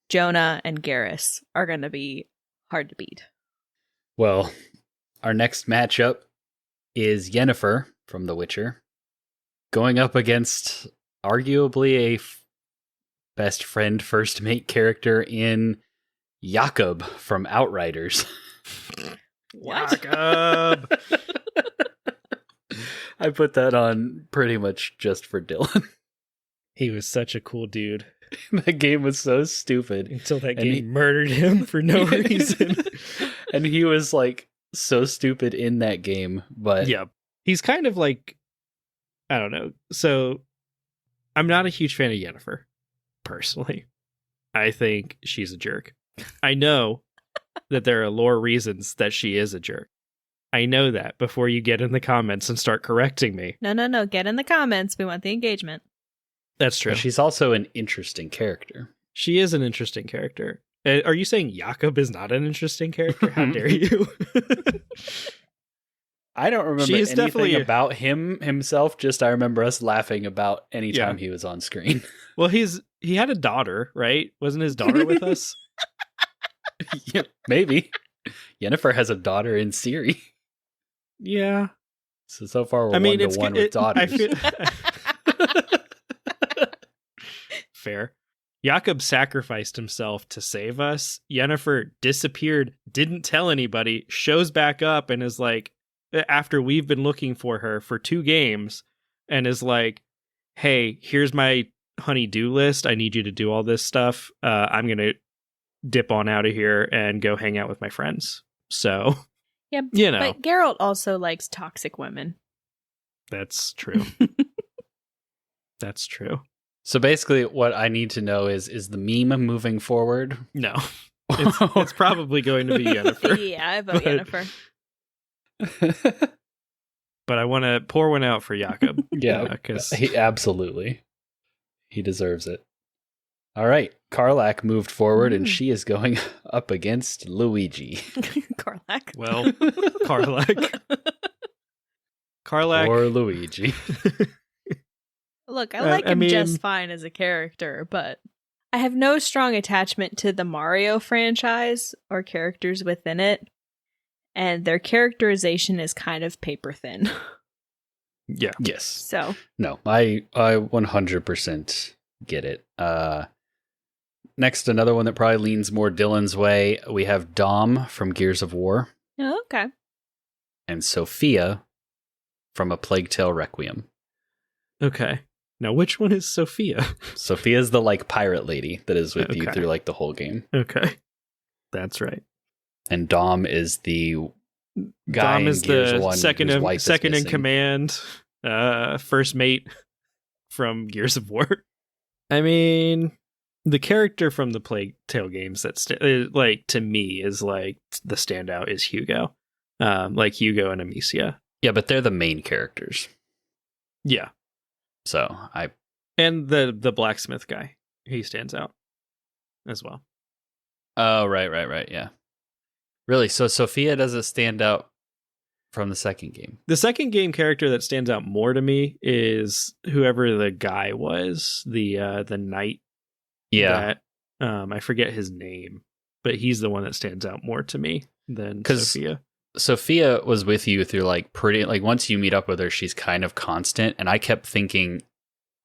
Jonah, and Garrus are going to be hard to beat. Well, our next matchup is Yennefer from The Witcher going up against arguably a best friend first mate character in Jakob from Outriders. What? Jakob! I put that on pretty much just for Dylan. He was such a cool dude. That game was so stupid. Until that game murdered him for no reason. And he was like so stupid in that game, but yeah, he's kind of like, I don't know. So I'm not a huge fan of Yennefer, personally. I think she's a jerk. I know that there are lore reasons that she is a jerk. I know that before you get in the comments and start correcting me. No. Get in the comments. We want the engagement. That's true. But she's also an interesting character. She is an interesting character. Are you saying Jakob is not an interesting character? How dare you? I don't remember anything about himself. Just I remember us laughing about any time he was on screen. Well, he had a daughter, right? Wasn't his daughter with us? Yeah, maybe. Yennefer has a daughter in Ciri. Yeah. So far we're 1-to-1 with daughters. Fair. Jakob sacrificed himself to save us. Yennefer disappeared, didn't tell anybody, shows back up and is like, after we've been looking for her for 2 games, and is like, hey, here's my honey-do list. I need you to do all this stuff. I'm going to dip on out of here and go hang out with my friends. So, yeah, but Geralt also likes toxic women. That's true. That's true. So basically what I need to know is the meme moving forward? No. It's probably going to be Yennefer. Yeah, I vote Yennefer. But I want to pour one out for Jakob. Yeah, because absolutely. He deserves it. All right. Karlak moved forward and she is going up against Luigi. Karlak? Well, Karlak. Or Luigi. Look, I like him just fine as a character, but I have no strong attachment to the Mario franchise or characters within it, and their characterization is kind of paper thin. Yeah. Yes. So. No, I 100% get it. Next, another one that probably leans more Dylan's way. We have Dom from Gears of War. Oh, okay. And Sophia from A Plague Tale Requiem. Okay. Now, which one is Sophia? Sophia's the pirate lady that is with you through the whole game. Okay. That's right. And Dom is the guy Dom is the second in command, first mate from Gears of War. I mean, the character from the Plague Tale games that to me is the standout is Hugo. Hugo and Amicia. Yeah, but they're the main characters. Yeah. So and the blacksmith guy, he stands out as well. Oh, right, yeah. Really? So Sophia doesn't stand out from the second game? The second game character that stands out more to me is whoever the guy was, the knight. Yeah. I forget his name, but he's the one that stands out more to me than Sophia. Sophia was with you through like pretty, like once you meet up with her, she's kind of constant. And I kept thinking,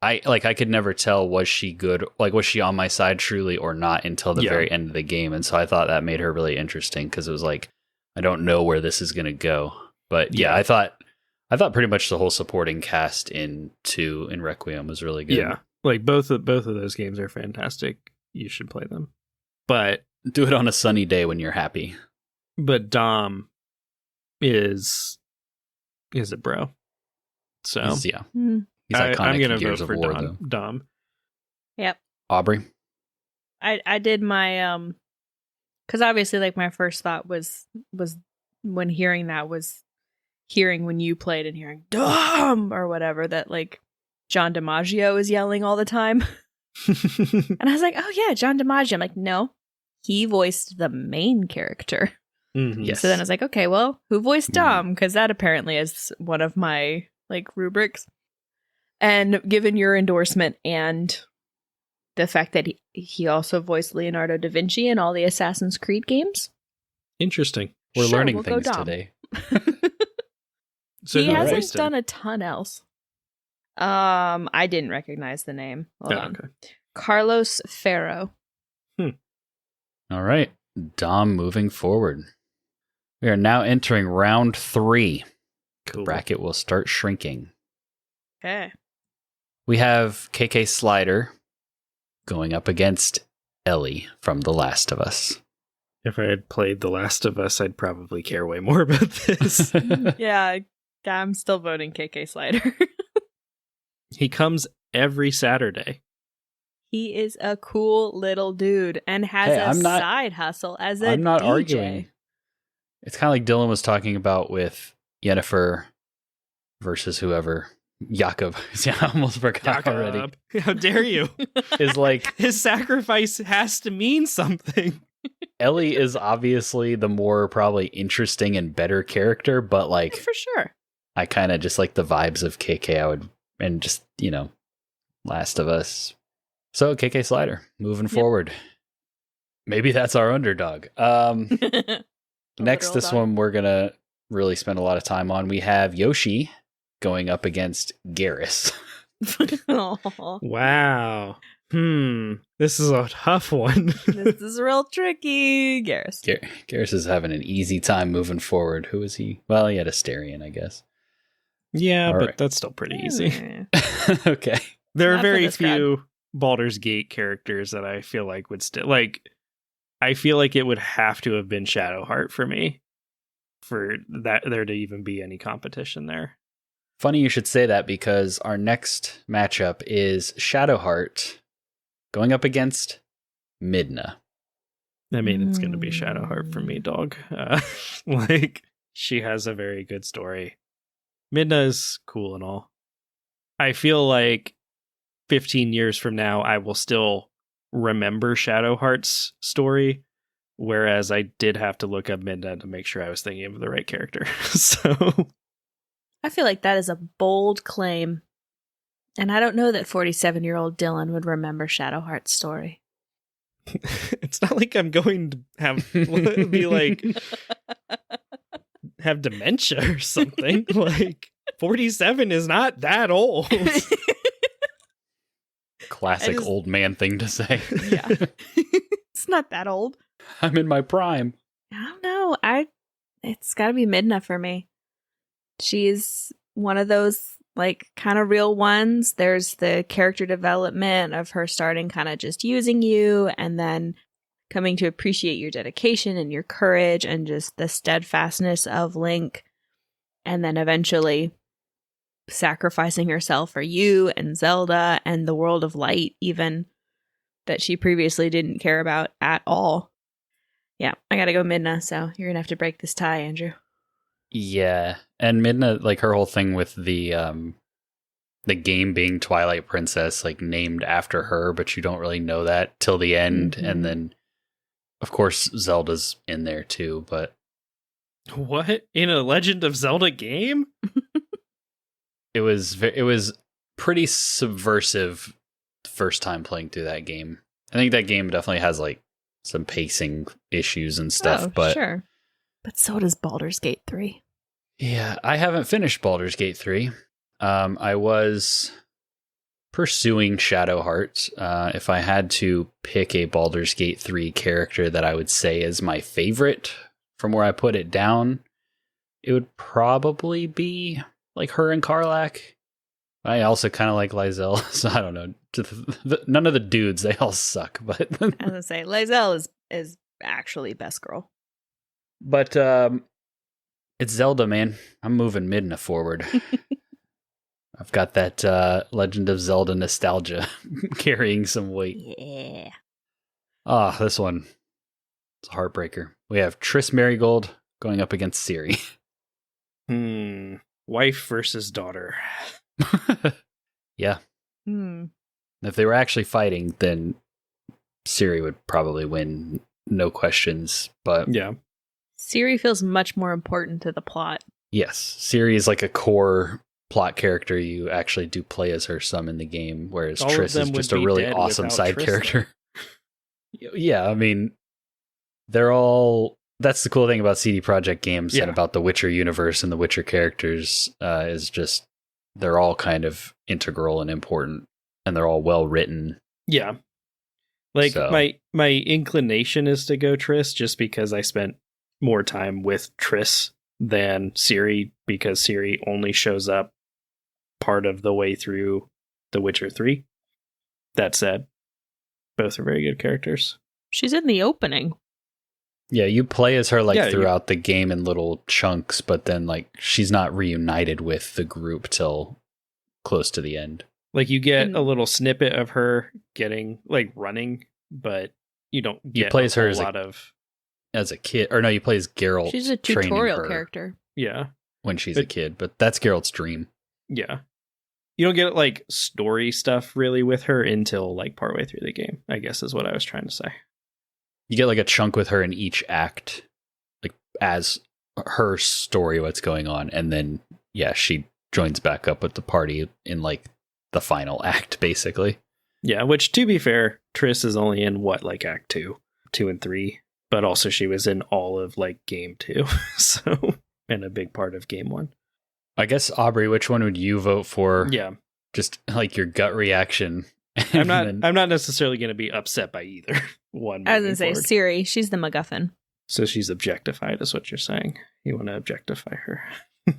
I could never tell, was she good? Like, was she on my side truly or not until the very end of the game? And so I thought that made her really interesting because it was like, I don't know where this is going to go. But yeah, I thought pretty much the whole supporting cast in Requiem was really good. Yeah, like both of those games are fantastic. You should play them. But do it on a sunny day when you're happy. But Dom is a bro. So yeah. He's iconic. I'm going to Gears vote for War, Dom. Yep. Aubrey? I did my because obviously like my first thought was when hearing that was hearing when you played and hearing Dom or whatever, that like John DiMaggio is yelling all the time. And I was like, oh yeah, John DiMaggio. I'm like, no, he voiced the main character. Mm-hmm. Yes. So then I was like, okay, well, who voiced Dom? Because that apparently is one of my like rubrics. And given your endorsement and the fact that he also voiced Leonardo da Vinci in all the Assassin's Creed games. Interesting. We're Sure, learning we'll go things Dom. today. So he who hasn't voiced him? done a ton else. I didn't recognize the name. Hold on. Okay. Carlos Ferro. All right. Dom moving forward. We are now entering round 3. Cool. The bracket will start shrinking. Okay. We have KK Slider going up against Ellie from The Last of Us. If I had played The Last of Us, I'd probably care way more about this. Yeah, I'm still voting KK Slider. He comes every Saturday. He is a cool little dude and has side hustle as a I'm not DJ. arguing. It's kind of like Dylan was talking about with Yennefer versus whoever. Jakob. Yeah, I almost forgot already. How dare you? Is like his sacrifice has to mean something. Ellie is obviously the more probably interesting and better character, but like for sure. I kind of just like the vibes of KK. I would, and just, you know, Last of Us. So KK Slider moving forward. Maybe that's our underdog. Next, this one we're gonna really spend a lot of time on. We have Yoshi going up against Garrus. Wow. This is a tough one. This is real tricky. Garrus. Garrus is having an easy time moving forward. Who is he? Well, he had Asterion, I guess. Yeah, all but right. That's still pretty easy. Okay. There are Not very for this crowd. few Baldur's Gate characters that I feel like would still like. I feel like it would have to have been Shadowheart for me for that there to even be any competition there. Funny you should say that because our next matchup is Shadowheart going up against Midna. I mean, it's going to be Shadowheart for me, dog. Like, she has a very good story. Midna is cool and all. I feel like 15 years from now, I will still remember Shadowheart's story, whereas I did have to look up Midna to make sure I was thinking of the right character. So I feel like that is a bold claim. And I don't know that 47-year-old Dylan would remember Shadowheart's story. it's not like I'm going to have be like have dementia or something. Like 47 is not that old. Classic old man thing to say. Yeah. It's not that old. I'm in my prime. I don't know. It's got to be Midna for me. She's one of those like kind of real ones. There's the character development of her starting kind of just using you and then coming to appreciate your dedication and your courage and just the steadfastness of Link, and then eventually sacrificing herself for you and Zelda and the world of light, even that she previously didn't care about at all. Yeah, I gotta go Midna, so you're gonna have to break this tie, Andrew. Yeah, and Midna, like her whole thing with the game being Twilight Princess, like named after her, but you don't really know that till the end, Mm-hmm. and then of course Zelda's in there too. But What? In a Legend of Zelda game? it was pretty subversive the first time playing through that game. I think that game definitely has like some pacing issues and stuff, but sure. But so does Baldur's Gate 3. Yeah, I haven't finished Baldur's Gate 3. I was pursuing Shadow Hearts. If I had to pick a Baldur's Gate 3 character that I would say is my favorite from where I put it down, it would probably be like her and Karlach. I also kind of like Lysel, so I don't know. None of the dudes, they all suck. But I was gonna say Lysel is actually best girl. But it's Zelda, man. I'm moving Midna forward. I've got that Legend of Zelda nostalgia carrying some weight. Yeah. Ah, this one. It's a heartbreaker. We have Triss Marigold going up against Ciri. Wife versus daughter. Yeah. If they were actually fighting, then Ciri would probably win, no questions. But yeah, Ciri feels much more important to the plot. Yes, Ciri is like a core plot character. You actually do play as her some in the game, whereas Triss is just a really awesome side character. Yeah, I mean, they're all... That's the cool thing about CD Projekt games and about the Witcher universe and the Witcher characters is just they're all kind of integral and important, and they're all well written. Yeah. Like, so. my inclination is to go Triss just because I spent more time with Triss than Ciri, because Ciri only shows up part of the way through The Witcher 3. That said, both are very good characters. She's in the opening. Yeah, you play as her throughout the game in little chunks, but then like she's not reunited with the group till close to the end. Like you get a little snippet of her getting like running, but you don't get her as a kid. Or no, you play as Geralt. She's a tutorial character. Yeah. When she's a kid, but that's Geralt's dream. Yeah. You don't get like story stuff really with her until like partway through the game, I guess is what I was trying to say. You get like a chunk with her in each act, like as her story, what's going on. And then, she joins back up with the party in like the final act, basically. Yeah, which to be fair, Triss is only in like act 2 and 3, but also she was in all of like game 2. So, and a big part of game 1. I guess, Aubrey, which one would you vote for? Yeah. Just like your gut reaction. I'm not necessarily going to be upset by either one. I was going to say Ciri, she's the MacGuffin. So she's objectified is what you're saying. You want to objectify her.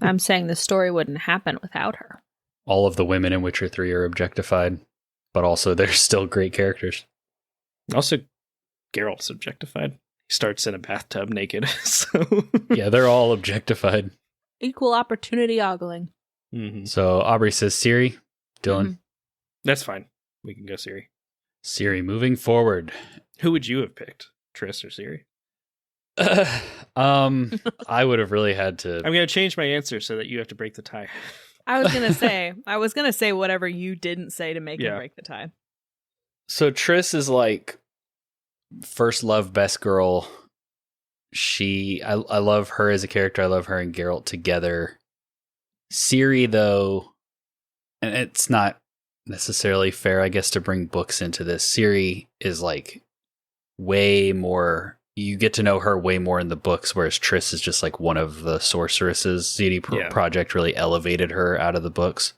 I'm saying the story wouldn't happen without her. All of the women in Witcher 3 are objectified, but also they're still great characters. Also, Geralt's objectified. He starts in a bathtub naked. So yeah, they're all objectified. Equal opportunity ogling. Mm-hmm. So Aubrey says Ciri. Dylan? Mm-hmm. That's fine. We can go Ciri. Ciri, moving forward. Who would you have picked? Triss or Ciri? I would have really had to... I'm going to change my answer so that you have to break the tie. I was going to say whatever you didn't say to make him break the tie. So Triss is like first love, best girl. I love her as a character. I love her and Geralt together. Ciri, though, and it's not necessarily fair, I guess, to bring books into this. Ciri is like way more... You get to know her way more in the books, whereas Triss is just like one of the sorceresses. CD Projekt really elevated her out of the books.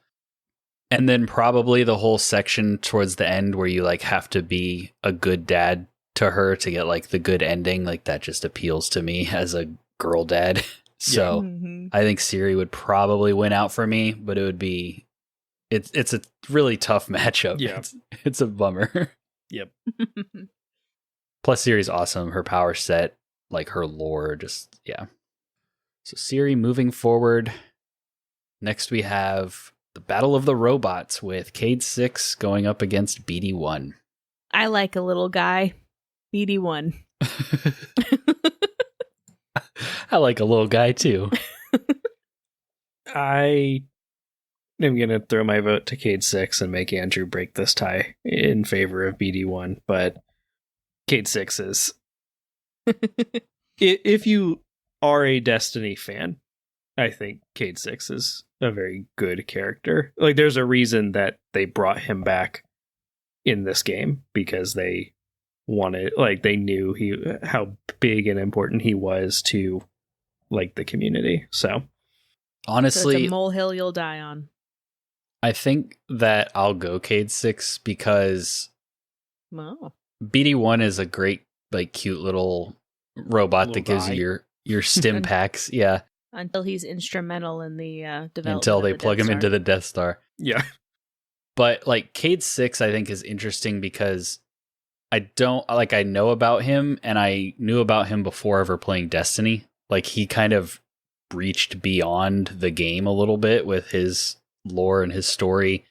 And then probably the whole section towards the end where you like have to be a good dad to her to get like the good ending, like that just appeals to me as a girl dad. So I think Ciri would probably win out for me, but it would be it's a really tough matchup. Yeah. It's a bummer. Yep. Plus, Ciri's awesome. Her power set, like her lore, just, yeah. So Ciri moving forward. Next we have the Battle of the Robots with Cade 6 going up against BD1. I like a little guy. BD1. I like a little guy, too. I am going to throw my vote to Cade 6 and make Andrew break this tie in favor of BD1, but Cade 6 is... If you are a Destiny fan, I think Cade 6 is a very good character. Like, there's a reason that they brought him back in this game, because they wanted, like, they knew how big and important he was to like the community. So honestly, so it's a molehill you'll die on. I think that I'll go Cade 6 because Wow. BD1 is a great, like, cute little robot that gives you your stim packs. Yeah. Until he's instrumental in the development. Until they of the plug Death him Star. into the Death Star. yeah. But like Cade 6, I think is interesting because I know about him and I knew about him before ever playing Destiny. Like he kind of reached beyond the game a little bit with his lore and his story.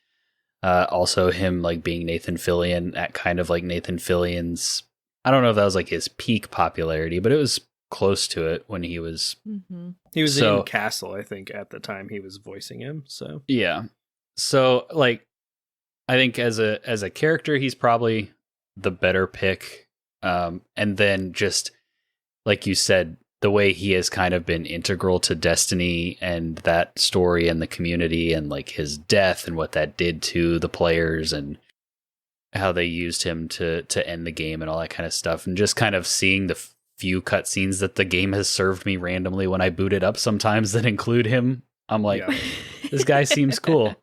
Also him like being Nathan Fillion at kind of like Nathan Fillion's, I don't know if that was like his peak popularity, but it was close to it when he was. Mm-hmm. He was in Castle, I think, at the time he was voicing him. So yeah. So like, I think as a character, he's probably the better pick. And then just like you said, the way he has kind of been integral to Destiny and that story and the community and like his death and what that did to the players and how they used him to end the game and all that kind of stuff. And just kind of seeing the few cutscenes that the game has served me randomly when I boot it up sometimes that include him. I'm like, this guy seems cool.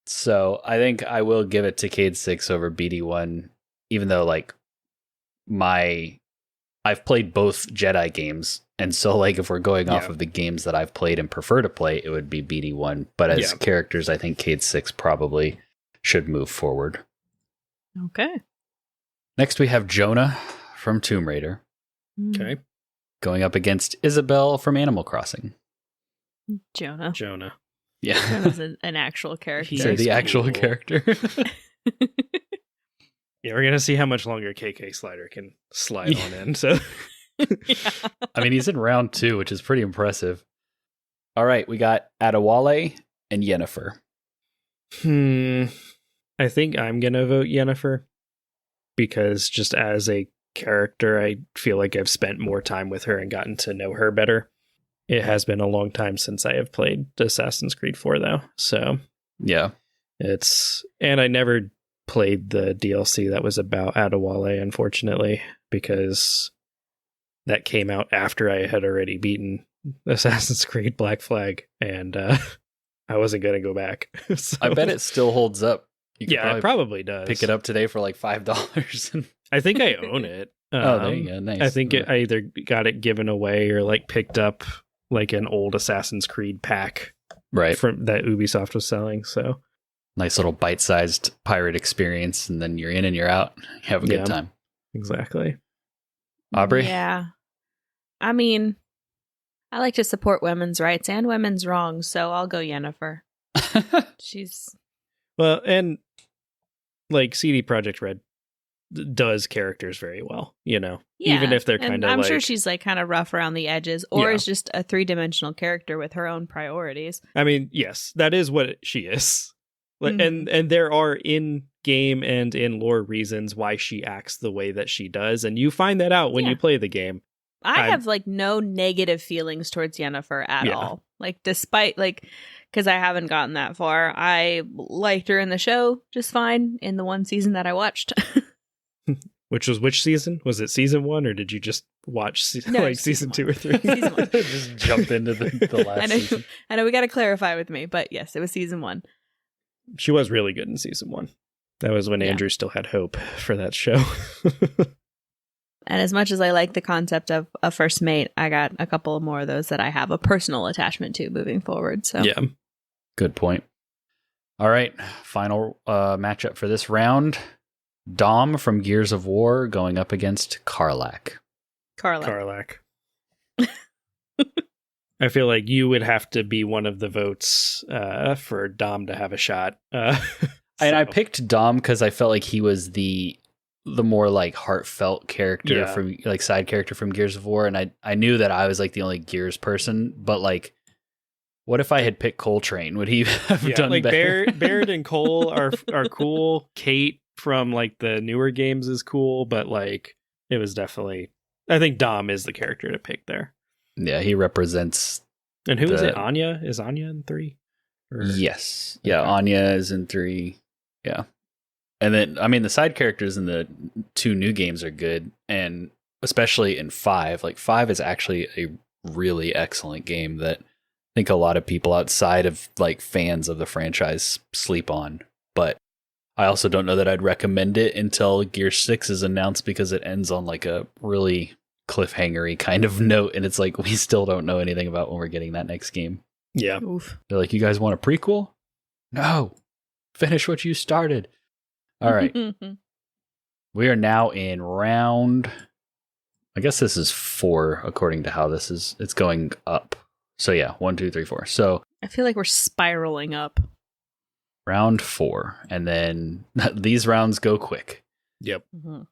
So I think I will give it to Cade 6 over BD1, even though like I've played both Jedi games. And so like if we're going off of the games that I've played and prefer to play, it would be BD1. But as characters, I think Cade 6 probably should move forward. Okay. Next we have Jonah from Tomb Raider. Okay. Going up against Isabel from Animal Crossing. Jonah. Yeah. Jonah's an actual character. So the actual character. Yeah, we're going to see how much longer KK Slider can slide on in. So, I mean, he's in round 2, which is pretty impressive. All right, we got Adewale and Yennefer. I think I'm going to vote Yennefer because just as a character, I feel like I've spent more time with her and gotten to know her better. It has been a long time since I have played Assassin's Creed 4, though. So, yeah. And I never played the DLC that was about Adewale, unfortunately, because that came out after I had already beaten Assassin's Creed Black Flag, and I wasn't going to go back. So, I bet it still holds up. It probably does. Pick it up today for like $5. I think I own it. There you go. Nice. I think I either got it given away or like picked up like an old Assassin's Creed pack, right, from that Ubisoft was selling. So nice little bite-sized pirate experience, and then you're in and you're out. You have a good time. Exactly. Aubrey? Yeah. I mean, I like to support women's rights and women's wrongs, so I'll go Yennefer. She's well, and like CD Projekt Red does characters very well, even if they're kind of I'm sure she's like kind of rough around the edges, or is just a 3-dimensional character with her own priorities. I mean, yes, that is what she is. And there are in game and in lore reasons why she acts the way that she does, and you find that out when you play the game. I have like no negative feelings towards Yennefer at all. Like despite because I haven't gotten that far, I liked her in the show just fine in the one season that I watched. Which season? Was it season 1, or did you just watch season 2 or 3? Season 1. Just jump into the last season. I know we got to clarify with me, but yes, it was season 1. She was really good in season 1. That was when Andrew still had hope for that show. And as much as I like the concept of a first mate, I got a couple more of those that I have a personal attachment to moving forward. So yeah, good point. All right, final matchup for this round. Dom from Gears of War going up against Karlach. Karlach. I feel like you would have to be one of the votes for Dom to have a shot. And I picked Dom because I felt like he was the more like heartfelt character from like side character from Gears of War, and I knew that I was like the only Gears person, but like, what if I had picked Coltrane? Would he have done like better? Baird and Cole are cool. Kate from like the newer games is cool, but like it was definitely, I think Dom is the character to pick there. Yeah, he represents. And who is it? Anya? Is Anya in 3? Yes. Yeah, okay. Anya is in 3. Yeah. And then, I mean, the side characters in the 2 new games are good, and especially in 5. Like, 5 is actually a really excellent game that I think a lot of people outside of like fans of the franchise sleep on. But I also don't know that I'd recommend it until Gear 6 is announced, because it ends on like a really cliffhangery kind of note, and it's like we still don't know anything about when we're getting that next game. Yeah. Oof. They're like, you guys want a prequel? No. Finish what you started. All right. We are now in round, I guess this is 4 according to how this is. It's going up. So yeah, 1, 2, 3, 4. So I feel like we're spiraling up. round 4, and then these rounds go quick. Yep. Mm-hmm.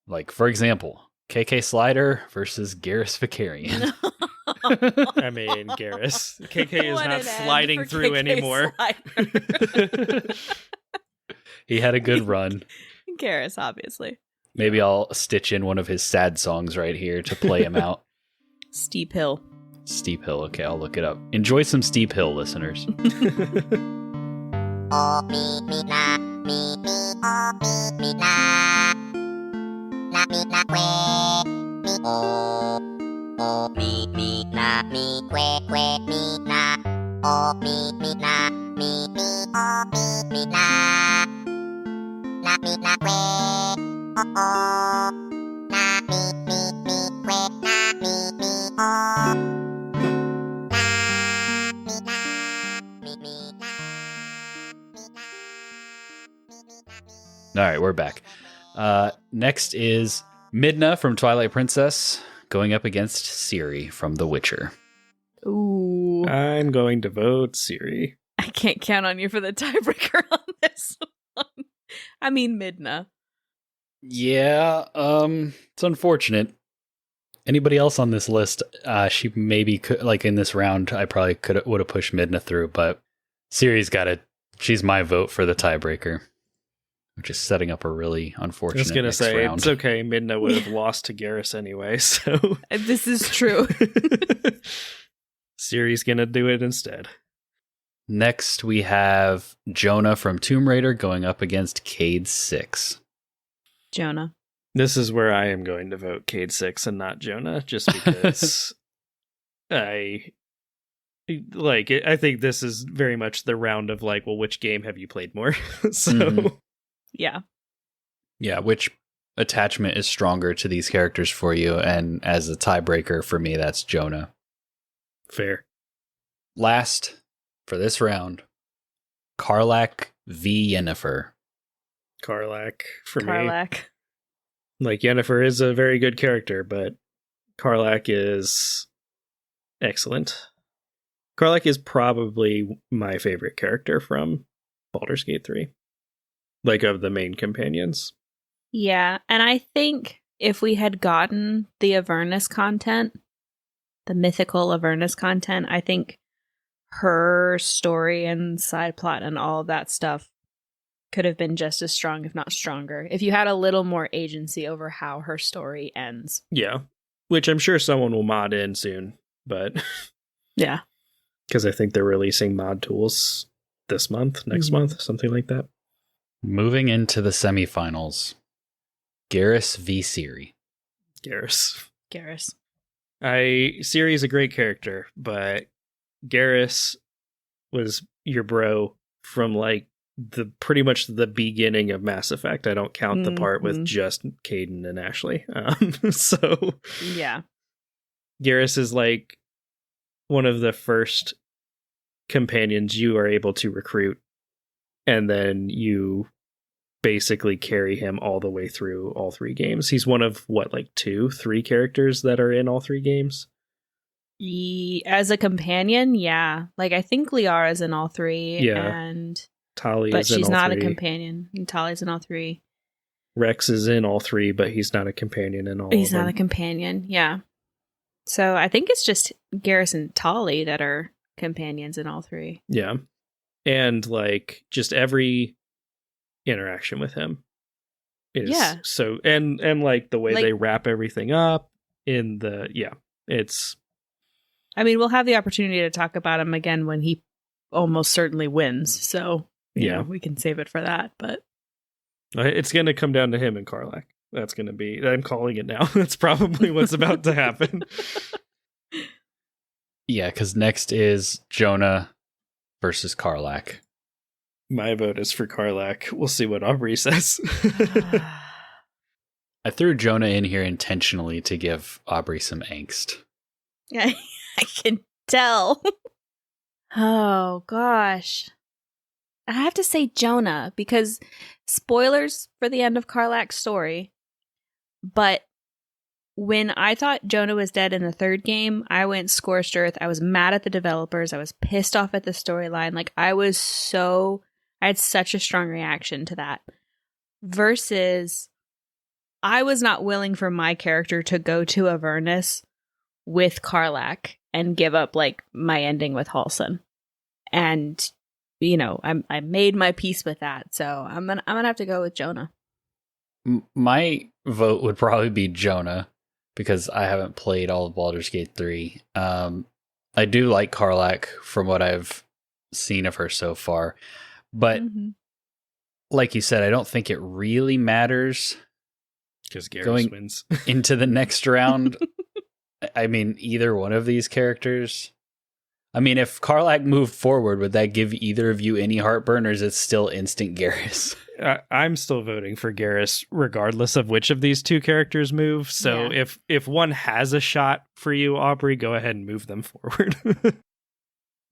Like, for example, KK Slider versus Garrus Vicarian. I mean, Garrus. KK is What not an end sliding for through KK anymore. Slider. He had a good run. Garrus, obviously. Maybe I'll stitch in one of his sad songs right here to play him out. Steep hill. Steep Hill. Okay, I'll look it up. Enjoy some Steep Hill, listeners. Oh, me, na, me, oh, me, na. Na, que, me, oh, me, na, me, que, me, na. Oh, me, na, me, oh, me, na. Na, que, oh, na, me, que, na, me, oh. All right, we're back. Next is Midna from Twilight Princess going up against Ciri from The Witcher. Ooh. I'm going to vote Siri. I can't count on you for the tiebreaker on this one. I mean, Midna. Yeah, it's unfortunate. Anybody else on this list, she maybe could, like in this round, I probably would have pushed Midna through, but Ciri's she's my vote for the tiebreaker, which is setting up a really unfortunate I was going to next say, round. it's okay. Midna would have lost to Garrus anyway, so. This is true. Siri's going to do it instead. Next, we have Jonah from Tomb Raider going up against Cade 6. Jonah. This is where I am going to vote Cade 6 and not Jonah, just because I think this is very much the round of like, well, which game have you played more? So, Mhm. Yeah. Yeah, which attachment is stronger to these characters for you? And as a tiebreaker for me, that's Jonah. fair. Last for this round, Karlach v. Yennefer. Karlach for me. Karlach. Like, Yennefer is a very good character, but Karlach is excellent. Karlach is probably my favorite character from Baldur's Gate 3. Like, of the main companions. Yeah, and I think if we had gotten the Avernus content, the mythical Avernus content, I think her story and side plot and all of that stuff could have been just as strong, if not stronger, if you had a little more agency over how her story ends. Yeah. Which I'm sure someone will mod in soon, but Yeah. because I think they're releasing mod tools this month, next month, something like that. Moving into the semifinals, Garrus v. Ciri. Garrus. Garrus. Ciri is a great character, but Garrus was your bro from like the pretty much the beginning of Mass Effect. I don't count the part with just Caden and Ashley. So Yeah. Garrus is like one of the first companions you are able to recruit, and then you basically carry him all the way through all 3 games. He's one of what, like 2, 3 characters that are in all 3 games. As a companion, yeah. Like, I think Liara's in all 3. Yeah. Tali But is in she's all not 3. a companion. And Tali's in all 3. Rex is in all 3, but he's not a companion in all He's of not them. a companion, yeah. So I think it's just Garrus and Tali that are companions in all 3. Yeah. And like just every interaction with him is so and like the way Like- they wrap everything up in the it's I mean, we'll have the opportunity to talk about him again when he almost certainly wins. So, you know, we can save it for that. But it's going to come down to him and Karlach. That's going to be, I'm calling it now. That's probably what's about to happen. Yeah, because next is Jonah versus Karlak. My vote is for Karlak. We'll see what Aubrey says. I threw Jonah in here intentionally to give Aubrey some angst. I can tell. Oh, gosh. I have to say Jonah, because spoilers for the end of Karlak's story, but when I thought Jonah was dead in the third game, I went scorched earth. I was mad at the developers. I was pissed off at the storyline. Like, I had such a strong reaction to that. Versus, I was not willing for my character to go to Avernus with Karlak and give up, like, my ending with Halsin. And, you know, I made my peace with that. So I'm gonna have to go with Jonah. My vote would probably be Jonah, because I haven't played all of Baldur's Gate 3. I do like Karlak from what I've seen of her so far. But like you said, I don't think it really matters. Because Garrus going wins. into the next round. I mean, either one of these characters. I mean, if Karlak moved forward, would that give either of you any heartburn, or is it still instant Garrus? I'm still voting for Garrus, regardless of which of these two characters move. So if one has a shot for you, Aubrey, go ahead and move them forward.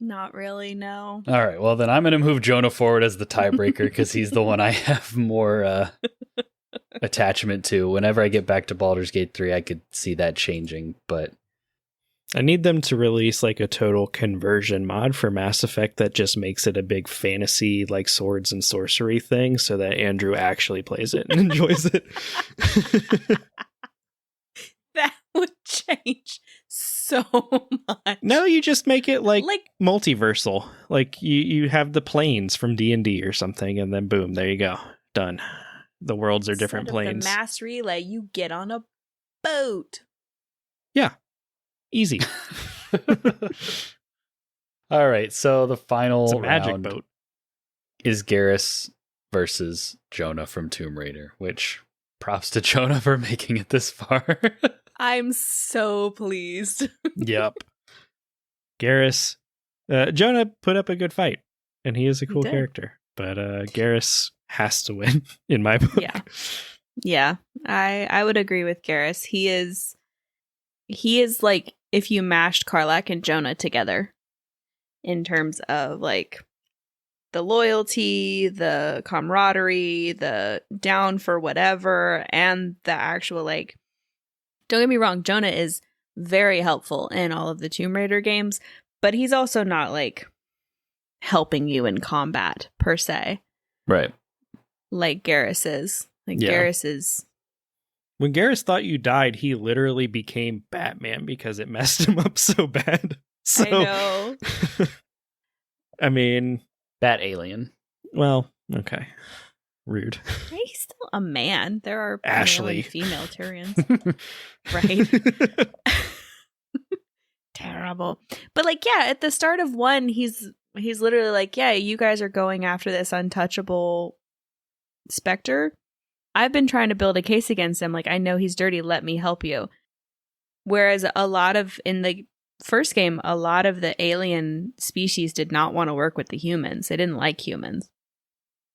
Not really, no. All right, well, then I'm going to move Jonah forward as the tiebreaker, because he's the one I have more attachment to. Whenever I get back to Baldur's Gate 3, I could see that changing, but I need them to release like a total conversion mod for Mass Effect that just makes it a big fantasy, like swords and sorcery thing, so that Andrew actually plays it and enjoys it. That would change so much. No, you just make it like multiversal. Like you have the planes from D&D or something, and then boom, there you go. Done. The worlds are different planes. The mass relay, you get on a boat. Yeah. Easy. All right, so the final it's a magic round boat. Is Garrus versus Jonah from Tomb Raider, which props to Jonah for making it this far. I'm so pleased. Yep. Garrus. Jonah put up a good fight, and he is a cool character. But Garrus has to win, in my book. Yeah. I would agree with Garrus. He is like if you mashed Karlak and Jonah together in terms of like the loyalty, the camaraderie, the down for whatever, and the actual like, don't get me wrong, Jonah is very helpful in all of the Tomb Raider games, but he's also not like helping you in combat per se. Right. Like Garrus is. Garrus is. When Garrus thought you died, he literally became Batman because it messed him up so bad. So, I know. I mean... Bat alien. Well, okay. Rude. He's still a man. There are Ashley. male and female Tyrians. Right? Terrible. But like, yeah, at the start of 1, he's literally like, yeah, you guys are going after this untouchable Spectre. I've been trying to build a case against him. Like, I know he's dirty. Let me help you. Whereas in the first game, a lot of the alien species did not want to work with the humans. They didn't like humans.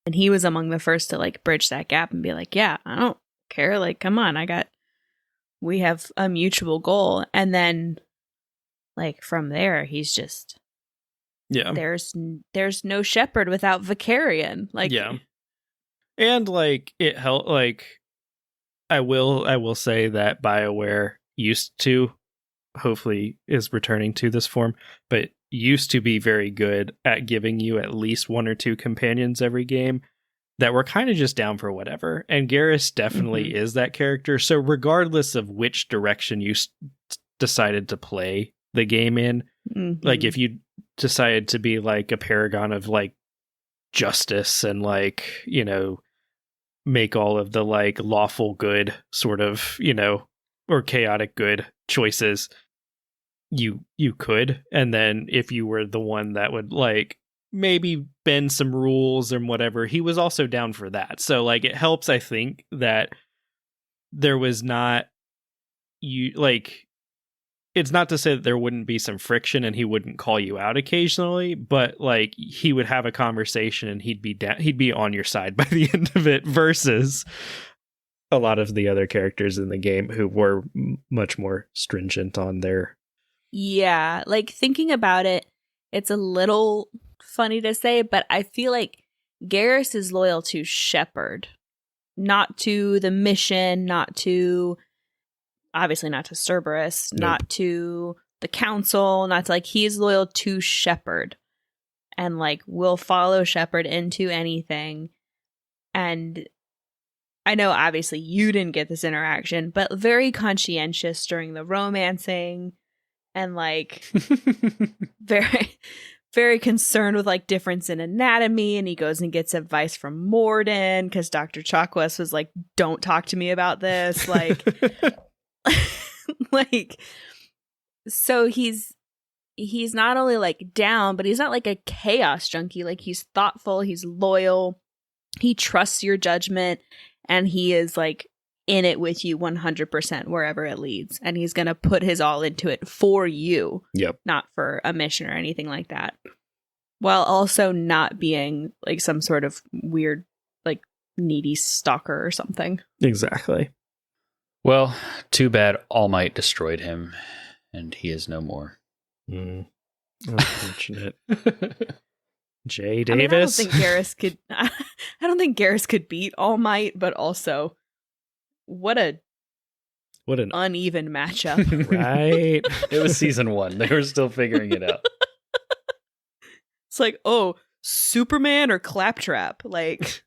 And he was among the first to like bridge that gap and be like, yeah, I don't care. Like, come on, we have a mutual goal. And then like from there, he's just, yeah, there's no shepherd without Vicarian. Like, yeah. And like it helped. Like I will say that BioWare used to, hopefully is returning to this form, but used to be very good at giving you at least 1 or 2 companions every game that were kind of just down for whatever. And Garrus definitely is that character. So regardless of which direction you decided to play the game in, like if you decided to be like a paragon of like justice and like, you know, make all of the like lawful good sort of, you know, or chaotic good choices, you could. And then if you were the one that would like maybe bend some rules and whatever, he was also down for that. So like it helps, I think, that there was not, you like, it's not to say that there wouldn't be some friction and he wouldn't call you out occasionally, but like he would have a conversation and he'd be on your side by the end of it, versus a lot of the other characters in the game who were much more stringent on their. Yeah, like thinking about it, it's a little funny to say, but I feel like Garrus is loyal to Shepard, not to the mission, obviously not to Cerberus, Nope. not to the council, not to like, he's loyal to Shepard and like will follow Shepard into anything. And I know obviously you didn't get this interaction, but very conscientious during the romancing and like very, very concerned with like difference in anatomy. And he goes and gets advice from Morden because Dr. Chakwas was like, don't talk to me about this. Like, like, so he's not only like down, but he's not like a chaos junkie. Like he's thoughtful, he's loyal, he trusts your judgment, and he is like in it with you 100% wherever it leads. And he's gonna put his all into it for you. Yep. Not for a mission or anything like that. While also not being like some sort of weird, like needy stalker or something. Exactly. Well, too bad All Might destroyed him, and he is no more. Unfortunate. Jay I mean, I don't Davis. think Garrus could beat All Might, but also what an uneven matchup. Right. It was season 1. They were still figuring it out. It's like, oh, Superman or Claptrap? Like,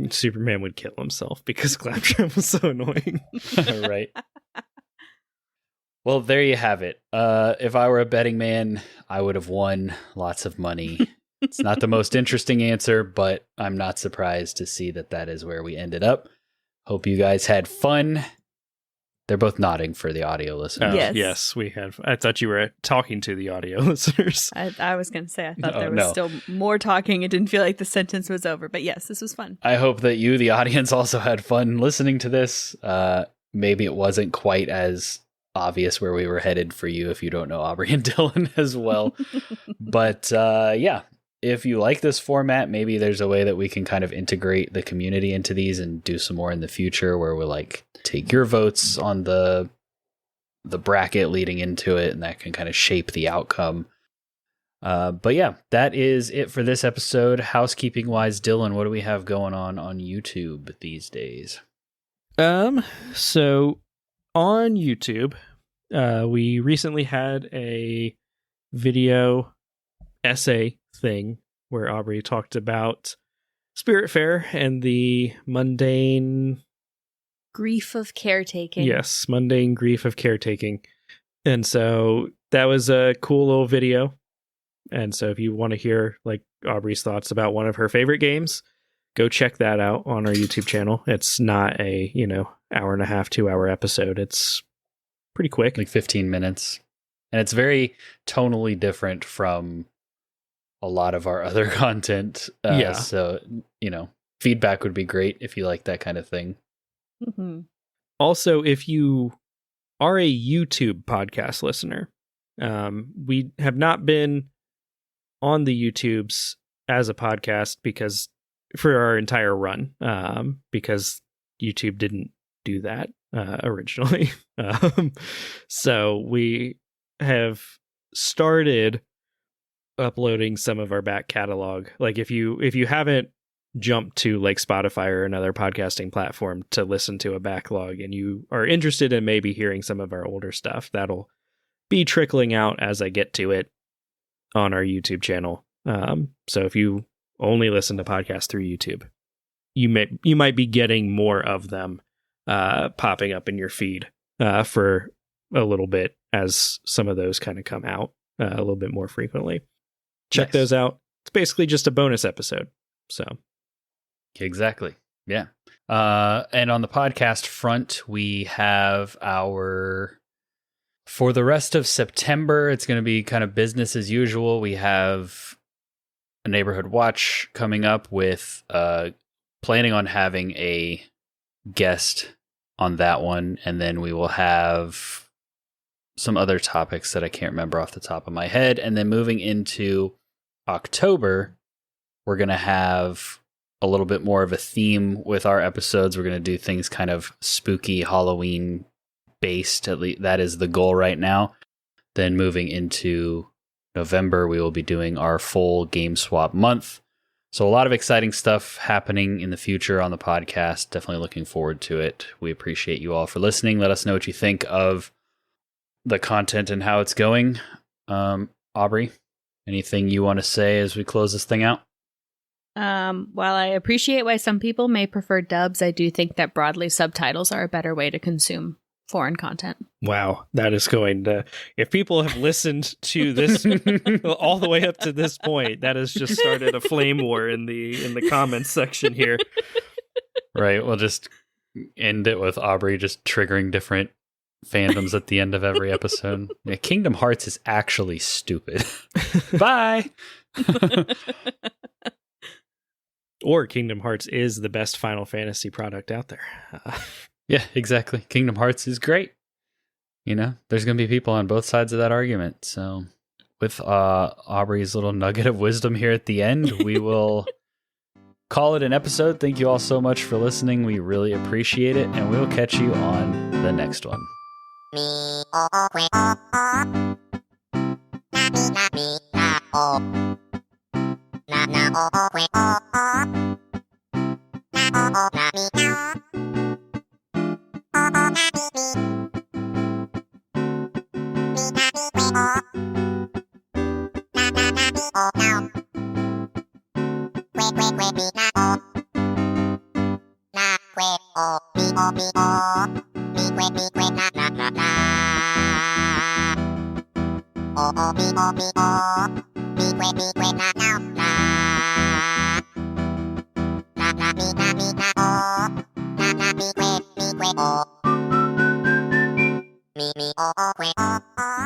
Superman would kill himself because Claptrap was so annoying. Right. Well, there you have it. If I were a betting man, I would have won lots of money. It's not the most interesting answer, but I'm not surprised to see that is where we ended up. Hope you guys had fun. They're both nodding for the audio listeners. Yes. We have. I thought you were talking to the audio listeners. I was going to say, I thought there was no. still more talking. It didn't feel like the sentence was over. But yes, this was fun. I hope that you, the audience, also had fun listening to this. Maybe it wasn't quite as obvious where we were headed for you if you don't know Aubrey and Dylan as well. But yeah, if you like this format, maybe there's a way that we can kind of integrate the community into these and do some more in the future where we'll like take your votes on the bracket leading into it, and that can kind of shape the outcome. But yeah, that is it for this episode. Housekeeping wise, Dylan, what do we have going on YouTube these days? So on YouTube, we recently had a video essay thing where Aubrey talked about Spiritfarer and the mundane grief of caretaking. Yes, mundane grief of caretaking. And so that was a cool little video. And so if you want to hear like Aubrey's thoughts about one of her favorite games, go check that out on our YouTube channel. It's not a, hour and a half, 2 hour episode. It's pretty quick. Like 15 minutes. And it's very tonally different from a lot of our other content. Yeah. So, feedback would be great if you like that kind of thing. Mm-hmm. Also, if you are a YouTube podcast listener, we have not been on the YouTubes as a podcast because for our entire run, because YouTube didn't do that originally. So we have started uploading some of our back catalog. Like if you haven't jumped to like Spotify or another podcasting platform to listen to a backlog and you are interested in maybe hearing some of our older stuff, that'll be trickling out as I get to it on our YouTube channel. So if you only listen to podcasts through YouTube, you might be getting more of them popping up in your feed for a little bit as some of those kind of come out a little bit more frequently. Check those out. It's basically just a bonus episode. So exactly. Yeah. And on the podcast front, we have for the rest of September, it's going to be kind of business as usual. We have a neighborhood watch coming up with planning on having a guest on that one. And then we will have some other topics that I can't remember off the top of my head. And then moving into October, we're going to have a little bit more of a theme with our episodes. We're going to do things kind of spooky Halloween based. At least that is the goal right now. Then moving into November, we will be doing our full Game Swap month. So a lot of exciting stuff happening in the future on the podcast. Definitely looking forward to it. We appreciate you all for listening. Let us know what you think of the content and how it's going. Aubrey, anything you want to say as we close this thing out? While I appreciate why some people may prefer dubs, I do think that broadly subtitles are a better way to consume foreign content. Wow, that is going to... If people have listened to this all the way up to this point, that has just started a flame war in the comments section here. Right, we'll just end it with Aubrey just triggering different fandoms at the end of every episode. Yeah, Kingdom Hearts is actually stupid. Bye! Or Kingdom Hearts is the best Final Fantasy product out there. Yeah, exactly. Kingdom Hearts is great. You know, there's going to be people on both sides of that argument. So with Aubrey's little nugget of wisdom here at the end, we will call it an episode. Thank you all so much for listening. We really appreciate it. And we will catch you on the next one. Me, oh, we, oh. Na, me, na, me, na, oh. Na, na, oh, we, oh. Na, oh, na, me, na. Oh, na, me, me. Me, na, me, we, oh. Na, me, oh, now. We, me, na, oh. Na, we, oh, me, oh. Me, na, na, na, na. Oh, me, oh. Me, na, na, na. Na, me, na, oh. Na, me, oh. Me, oh, we, oh.